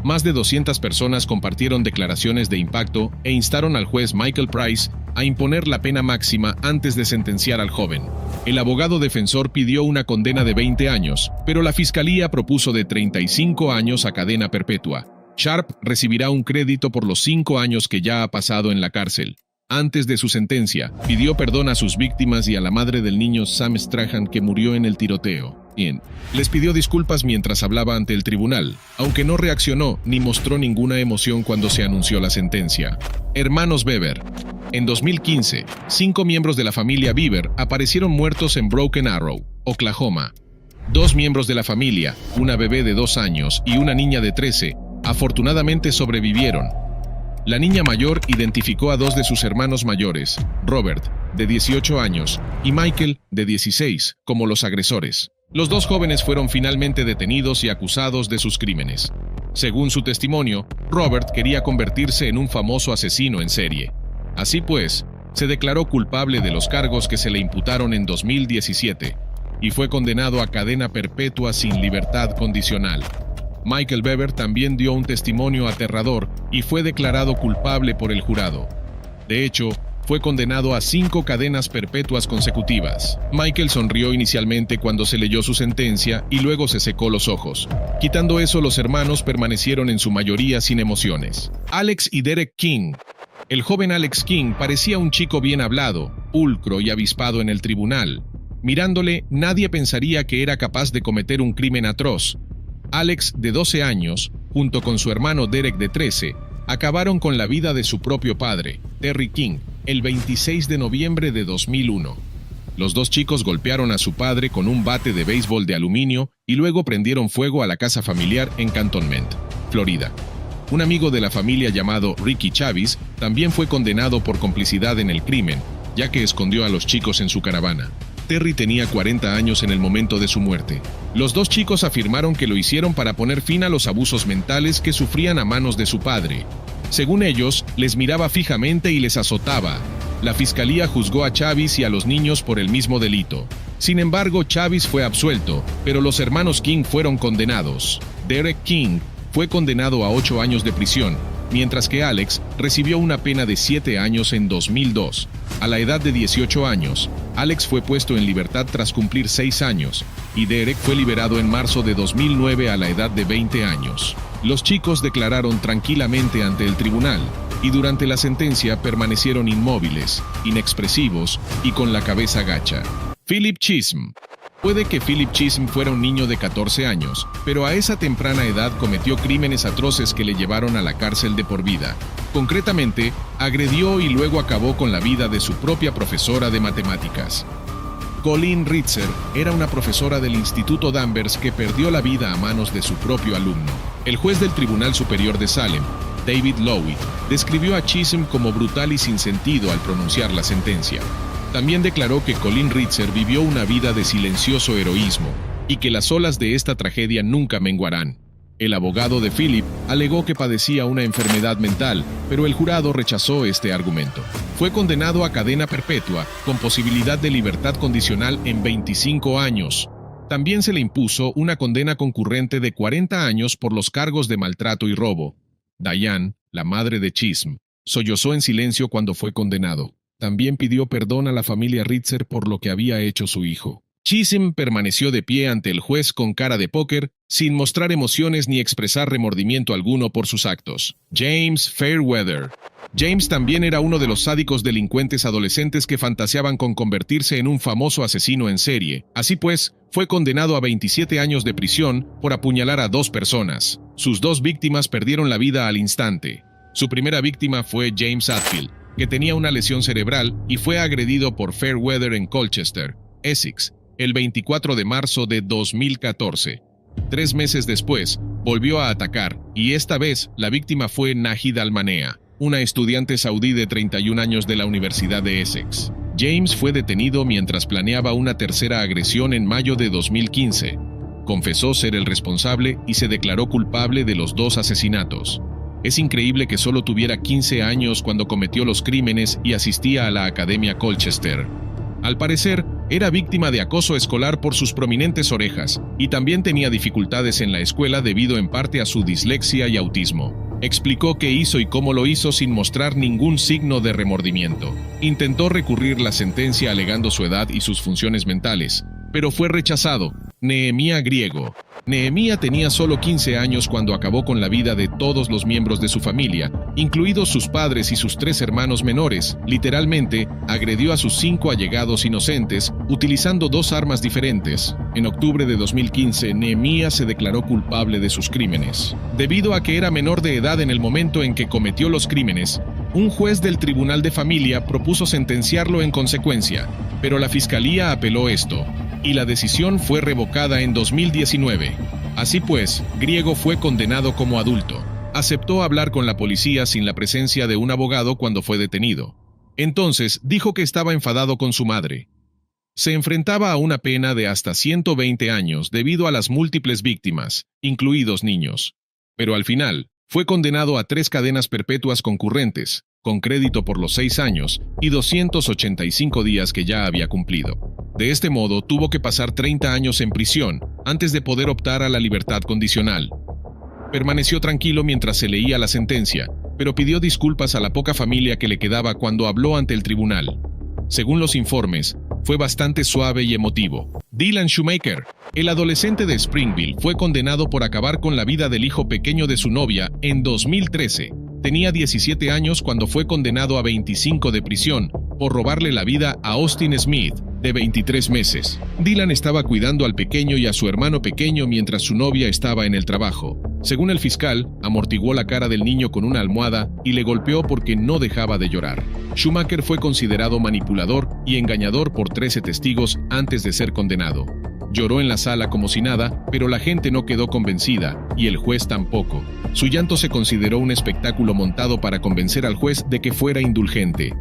Más de 200 personas compartieron declaraciones de impacto e instaron al juez Michael Price a imponer la pena máxima antes de sentenciar al joven. El abogado defensor pidió una condena de 20 años, pero la fiscalía propuso de 35 años a cadena perpetua. Sharp recibirá un crédito por los 5 años que ya ha pasado en la cárcel. Antes de su sentencia, pidió perdón a sus víctimas y a la madre del niño Sam Strahan que murió en el tiroteo. Les pidió disculpas mientras hablaba ante el tribunal, aunque no reaccionó ni mostró ninguna emoción cuando se anunció la sentencia. Hermanos Beaver. En 2015, 5 miembros de la familia Beaver aparecieron muertos en Broken Arrow, Oklahoma. 2 miembros de la familia, una bebé de 2 años y una niña de 13, afortunadamente sobrevivieron. La niña mayor identificó a 2 de sus hermanos mayores, Robert, de 18 años, y Michael, de 16, como los agresores. Los 2 jóvenes fueron finalmente detenidos y acusados de sus crímenes. Según su testimonio, Robert quería convertirse en un famoso asesino en serie. Así pues, se declaró culpable de los cargos que se le imputaron en 2017 y fue condenado a cadena perpetua sin libertad condicional. Michael Weber también dio un testimonio aterrador y fue declarado culpable por el jurado. De hecho, fue condenado a 5 cadenas perpetuas consecutivas. Michael sonrió inicialmente cuando se leyó su sentencia y luego se secó los ojos. Quitando eso, los hermanos permanecieron en su mayoría sin emociones. Alex y Derek King. El joven Alex King parecía un chico bien hablado, pulcro y avispado en el tribunal. Mirándole, nadie pensaría que era capaz de cometer un crimen atroz. Alex, de 12 años, junto con su hermano Derek de 13, acabaron con la vida de su propio padre, Terry King, el 26 de noviembre de 2001. Los dos chicos golpearon a su padre con un bate de béisbol de aluminio y luego prendieron fuego a la casa familiar en Cantonment, Florida. Un amigo de la familia llamado Ricky Chavis también fue condenado por complicidad en el crimen, ya que escondió a los chicos en su caravana. Terry tenía 40 años en el momento de su muerte. Los dos chicos afirmaron que lo hicieron para poner fin a los abusos mentales que sufrían a manos de su padre. Según ellos, les miraba fijamente y les azotaba. La fiscalía juzgó a Chavis y a los niños por el mismo delito. Sin embargo, Chavis fue absuelto, pero los hermanos King fueron condenados. Derek King fue condenado a 8 años de prisión, mientras que Alex recibió una pena de 7 años en 2002. A la edad de 18 años, Alex fue puesto en libertad tras cumplir 6 años, y Derek fue liberado en marzo de 2009 a la edad de 20 años. Los chicos declararon tranquilamente ante el tribunal, y durante la sentencia permanecieron inmóviles, inexpresivos y con la cabeza gacha. Philip Chisholm. Puede que Philip Chisholm fuera un niño de 14 años, pero a esa temprana edad cometió crímenes atroces que le llevaron a la cárcel de por vida. Concretamente, agredió y luego acabó con la vida de su propia profesora de matemáticas. Colleen Ritzer era una profesora del Instituto Danvers que perdió la vida a manos de su propio alumno. El juez del Tribunal Superior de Salem, David Lowy, describió a Chisholm como brutal y sin sentido al pronunciar la sentencia. También declaró que Colleen Ritzer vivió una vida de silencioso heroísmo y que las olas de esta tragedia nunca menguarán. El abogado de Philip alegó que padecía una enfermedad mental, pero el jurado rechazó este argumento. Fue condenado a cadena perpetua, con posibilidad de libertad condicional en 25 años. También se le impuso una condena concurrente de 40 años por los cargos de maltrato y robo. Diane, la madre de Chisholm, sollozó en silencio cuando fue condenado. También pidió perdón a la familia Ritzer por lo que había hecho su hijo. Chisholm permaneció de pie ante el juez con cara de póker, sin mostrar emociones ni expresar remordimiento alguno por sus actos. James Fairweather. James también era uno de los sádicos delincuentes adolescentes que fantaseaban con convertirse en un famoso asesino en serie. Así pues, fue condenado a 27 años de prisión por apuñalar a 2 personas. Sus 2 víctimas perdieron la vida al instante. Su primera víctima fue James Atfield, que tenía una lesión cerebral y fue agredido por Fairweather en Colchester, Essex, el 24 de marzo de 2014. 3 meses después, volvió a atacar, y esta vez la víctima fue Nahid Al-Manea, una estudiante saudí de 31 años de la Universidad de Essex. James fue detenido mientras planeaba una tercera agresión en mayo de 2015. Confesó ser el responsable y se declaró culpable de los 2 asesinatos. Es increíble que solo tuviera 15 años cuando cometió los crímenes y asistía a la Academia Colchester. Al parecer, era víctima de acoso escolar por sus prominentes orejas, y también tenía dificultades en la escuela debido en parte a su dislexia y autismo. Explicó qué hizo y cómo lo hizo sin mostrar ningún signo de remordimiento. Intentó recurrir la sentencia alegando su edad y sus funciones mentales, pero fue rechazado. Nehemia Griego. Nehemia tenía solo 15 años cuando acabó con la vida de todos los miembros de su familia, incluidos sus padres y sus 3 hermanos menores. Literalmente, agredió a sus 5 allegados inocentes, utilizando 2 armas diferentes. En octubre de 2015, Nehemia se declaró culpable de sus crímenes. Debido a que era menor de edad en el momento en que cometió los crímenes, un juez del Tribunal de Familia propuso sentenciarlo en consecuencia, pero la fiscalía apeló esto, y la decisión fue revocada en 2019. Así pues, Griego fue condenado como adulto. Aceptó hablar con la policía sin la presencia de un abogado cuando fue detenido. Entonces, dijo que estaba enfadado con su madre. Se enfrentaba a una pena de hasta 120 años debido a las múltiples víctimas, incluidos niños. Pero al final, fue condenado a 3 cadenas perpetuas concurrentes, con crédito por los 6 años y 285 días que ya había cumplido. De este modo, tuvo que pasar 30 años en prisión antes de poder optar a la libertad condicional. Permaneció tranquilo mientras se leía la sentencia, pero pidió disculpas a la poca familia que le quedaba cuando habló ante el tribunal. Según los informes, fue bastante suave y emotivo. Dylan Shoemaker, el adolescente de Springville, fue condenado por acabar con la vida del hijo pequeño de su novia en 2013. Tenía 17 años cuando fue condenado a 25 de prisión por robarle la vida a Austin Smith, de 23 meses. Dylan estaba cuidando al pequeño y a su hermano pequeño mientras su novia estaba en el trabajo. Según el fiscal, amortiguó la cara del niño con una almohada y le golpeó porque no dejaba de llorar. Shoemaker fue considerado manipulador y engañador por 13 testigos antes de ser condenado. Lloró en la sala como si nada, pero la gente no quedó convencida, y el juez tampoco. Su llanto se consideró un espectáculo montado para convencer al juez de que fuera indulgente.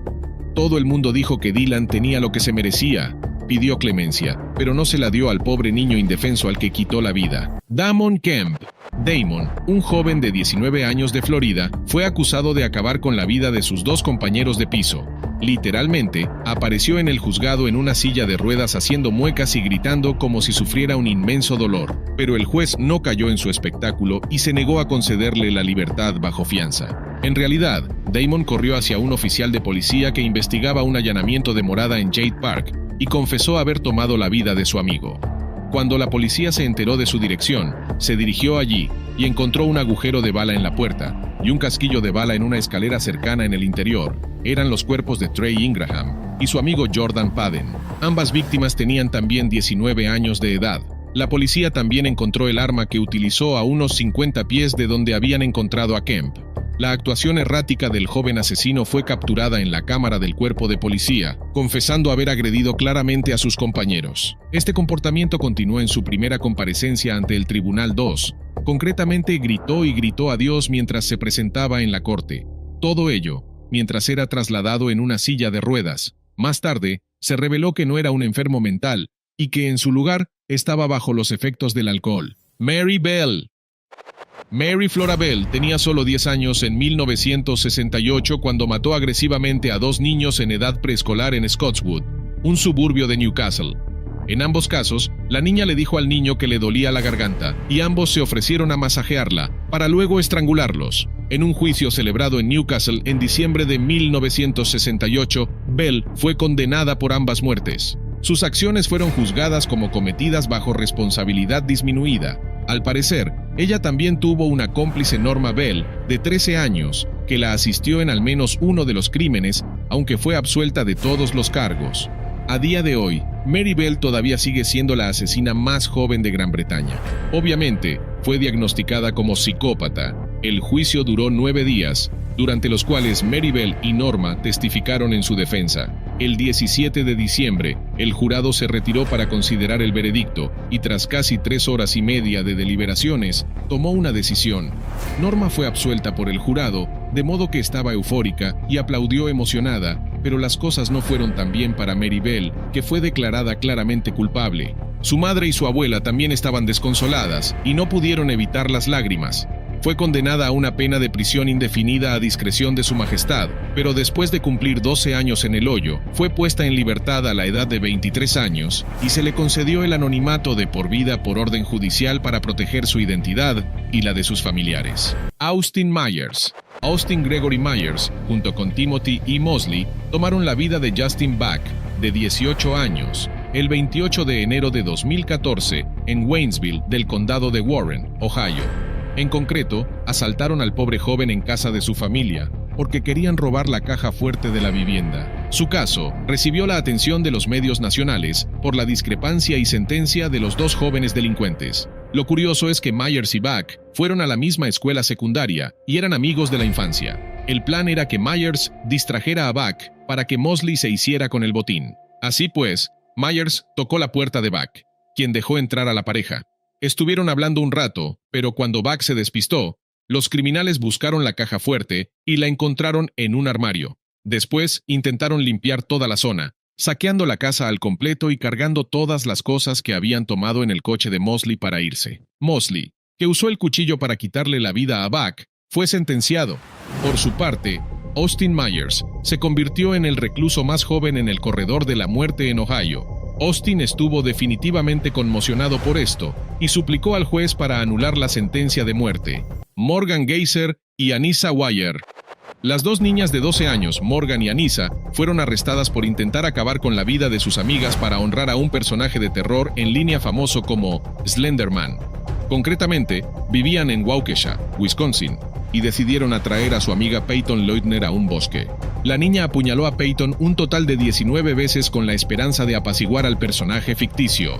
Todo el mundo dijo que Dylan tenía lo que se merecía. Pidió clemencia, pero no se la dio al pobre niño indefenso al que quitó la vida. Damon Kemp. Damon, un joven de 19 años de Florida, fue acusado de acabar con la vida de sus dos compañeros de piso. Literalmente, apareció en el juzgado en una silla de ruedas haciendo muecas y gritando como si sufriera un inmenso dolor, pero el juez no cayó en su espectáculo y se negó a concederle la libertad bajo fianza. En realidad, Damon corrió hacia un oficial de policía que investigaba un allanamiento de morada en Jade Park y confesó haber tomado la vida de su amigo. Cuando la policía se enteró de su dirección, se dirigió allí y encontró un agujero de bala en la puerta y un casquillo de bala en una escalera cercana en el interior. Eran los cuerpos de Trey Ingraham y su amigo Jordan Padden. Ambas víctimas tenían también 19 años de edad. La policía también encontró el arma que utilizó a unos 50 pies de donde habían encontrado a Kemp. La actuación errática del joven asesino fue capturada en la cámara del cuerpo de policía, confesando haber agredido claramente a sus compañeros. Este comportamiento continuó en su primera comparecencia ante el Tribunal 2. Concretamente, gritó y gritó a Dios mientras se presentaba en la corte. Todo ello, mientras era trasladado en una silla de ruedas. Más tarde, se reveló que no era un enfermo mental y que en su lugar estaba bajo los efectos del alcohol. Mary Bell. Mary Flora Bell tenía solo 10 años en 1968 cuando mató agresivamente a dos niños en edad preescolar en Scottswood, un suburbio de Newcastle. En ambos casos, la niña le dijo al niño que le dolía la garganta y ambos se ofrecieron a masajearla, para luego estrangularlos. En un juicio celebrado en Newcastle en diciembre de 1968, Bell fue condenada por ambas muertes. Sus acciones fueron juzgadas como cometidas bajo responsabilidad disminuida. Al parecer, ella también tuvo una cómplice, Norma Bell, de 13 años, que la asistió en al menos uno de los crímenes, aunque fue absuelta de todos los cargos. A día de hoy, Mary Bell todavía sigue siendo la asesina más joven de Gran Bretaña. Obviamente, fue diagnosticada como psicópata. El juicio duró 9 días, durante los cuales Mary Bell y Norma testificaron en su defensa. El 17 de diciembre, el jurado se retiró para considerar el veredicto y tras casi 3 horas y media de deliberaciones, tomó una decisión. Norma fue absuelta por el jurado, de modo que estaba eufórica y aplaudió emocionada, pero las cosas no fueron tan bien para Mary Bell, que fue declarada claramente culpable. Su madre y su abuela también estaban desconsoladas y no pudieron evitar las lágrimas. Fue condenada a una pena de prisión indefinida a discreción de su majestad, pero después de cumplir 12 años en el hoyo, fue puesta en libertad a la edad de 23 años y se le concedió el anonimato de por vida por orden judicial para proteger su identidad y la de sus familiares. Austin Myers. Austin Gregory Myers, junto con Timothy E. Mosley, tomaron la vida de Justin Back, de 18 años, el 28 de enero de 2014 en Waynesville, del condado de Warren, Ohio. En concreto, asaltaron al pobre joven en casa de su familia, porque querían robar la caja fuerte de la vivienda. Su caso recibió la atención de los medios nacionales por la discrepancia y sentencia de los dos jóvenes delincuentes. Lo curioso es que Myers y Back fueron a la misma escuela secundaria y eran amigos de la infancia. El plan era que Myers distrajera a Back para que Mosley se hiciera con el botín. Así pues, Myers tocó la puerta de Back, quien dejó entrar a la pareja. Estuvieron hablando un rato, pero cuando Back se despistó, los criminales buscaron la caja fuerte y la encontraron en un armario. Después intentaron limpiar toda la zona, saqueando la casa al completo y cargando todas las cosas que habían tomado en el coche de Mosley para irse. Mosley, que usó el cuchillo para quitarle la vida a Back, fue sentenciado. Por su parte, Austin Myers se convirtió en el recluso más joven en el corredor de la muerte en Ohio. Austin estuvo definitivamente conmocionado por esto y suplicó al juez para anular la sentencia de muerte. Morgan Geyser y Anissa Weier. Las dos niñas de 12 años, Morgan y Anissa, fueron arrestadas por intentar acabar con la vida de sus amigas para honrar a un personaje de terror en línea famoso como Slenderman. Concretamente, vivían en Waukesha, Wisconsin, y decidieron atraer a su amiga Peyton Leutner a un bosque. La niña apuñaló a Peyton un total de 19 veces con la esperanza de apaciguar al personaje ficticio.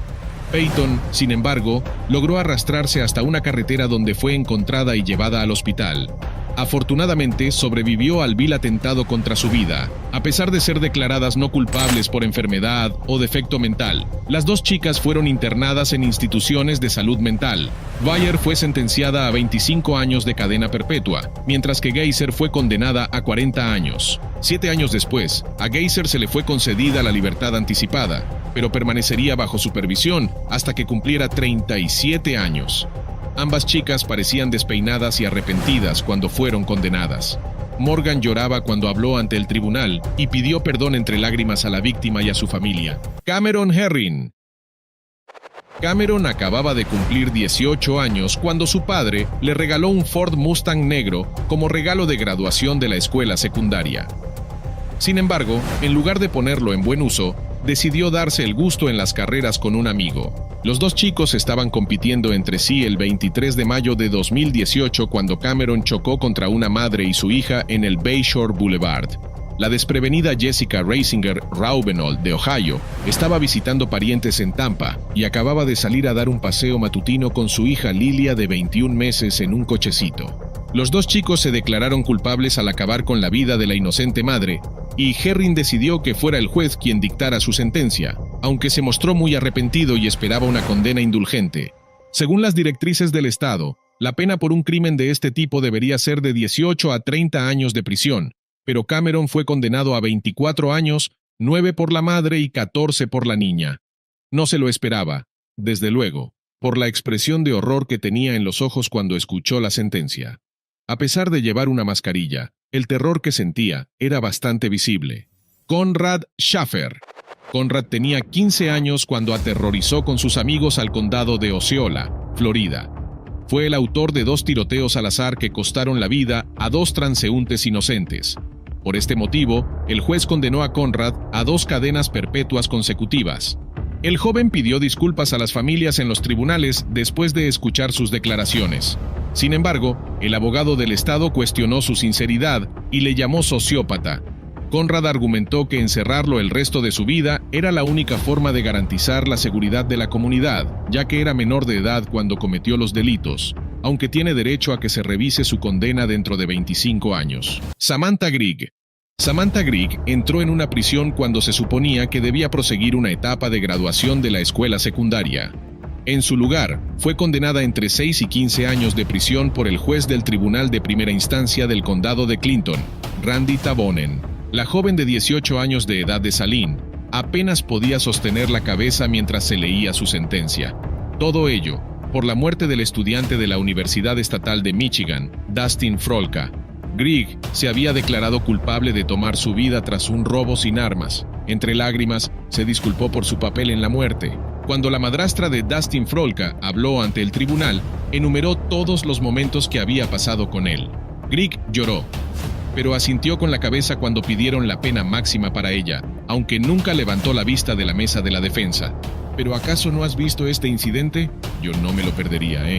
Peyton, sin embargo, logró arrastrarse hasta una carretera donde fue encontrada y llevada al hospital. Afortunadamente, sobrevivió al vil atentado contra su vida. A pesar de ser declaradas no culpables por enfermedad o defecto mental, las dos chicas fueron internadas en instituciones de salud mental. Weier fue sentenciada a 25 años de cadena perpetua, mientras que Geyser fue condenada a 40 años. 7 años después, a Geyser se le fue concedida la libertad anticipada, pero permanecería bajo supervisión hasta que cumpliera 37 años. Ambas chicas parecían despeinadas y arrepentidas cuando fueron condenadas. Morgan lloraba cuando habló ante el tribunal y pidió perdón entre lágrimas a la víctima y a su familia. Cameron Herring. Cameron acababa de cumplir 18 años cuando su padre le regaló un Ford Mustang negro como regalo de graduación de la escuela secundaria. Sin embargo, en lugar de ponerlo en buen uso, decidió darse el gusto en las carreras con un amigo. Los dos chicos estaban compitiendo entre sí el 23 de mayo de 2018 cuando Cameron chocó contra una madre y su hija en el Bayshore Boulevard. La desprevenida Jessica Reisinger Raubenold de Ohio estaba visitando parientes en Tampa y acababa de salir a dar un paseo matutino con su hija Lilia de 21 meses en un cochecito. Los dos chicos se declararon culpables al acabar con la vida de la inocente madre, y Herring decidió que fuera el juez quien dictara su sentencia, aunque se mostró muy arrepentido y esperaba una condena indulgente. Según las directrices del Estado, la pena por un crimen de este tipo debería ser de 18 a 30 años de prisión, pero Cameron fue condenado a 24 años, 9 por la madre y 14 por la niña. No se lo esperaba, desde luego, por la expresión de horror que tenía en los ojos cuando escuchó la sentencia. A pesar de llevar una mascarilla, el terror que sentía era bastante visible. Conrad Schaffer. Conrad tenía 15 años cuando aterrorizó con sus amigos al condado de Osceola, Florida. Fue el autor de 2 tiroteos al azar que costaron la vida a 2 transeúntes inocentes. Por este motivo, el juez condenó a Conrad a 2 cadenas perpetuas consecutivas. El joven pidió disculpas a las familias en los tribunales después de escuchar sus declaraciones. Sin embargo, el abogado del Estado cuestionó su sinceridad y le llamó sociópata. Conrad argumentó que encerrarlo el resto de su vida era la única forma de garantizar la seguridad de la comunidad, ya que era menor de edad cuando cometió los delitos, aunque tiene derecho a que se revise su condena dentro de 25 años. Samantha Grigg. Samantha Grigg entró en una prisión cuando se suponía que debía proseguir una etapa de graduación de la escuela secundaria. En su lugar, fue condenada entre 6 y 15 años de prisión por el juez del Tribunal de Primera Instancia del Condado de Clinton, Randy Tabonen. La joven de 18 años de edad de Saline apenas podía sostener la cabeza mientras se leía su sentencia. Todo ello por la muerte del estudiante de la Universidad Estatal de Michigan, Dustin Frolka. Grigg se había declarado culpable de tomar su vida tras un robo sin armas. Entre lágrimas, se disculpó por su papel en la muerte. Cuando la madrastra de Dustin Frolka habló ante el tribunal, enumeró todos los momentos que había pasado con él. Grigg lloró, pero asintió con la cabeza cuando pidieron la pena máxima para ella, aunque nunca levantó la vista de la mesa de la defensa. ¿Pero acaso no has visto este incidente? Yo no me lo perdería,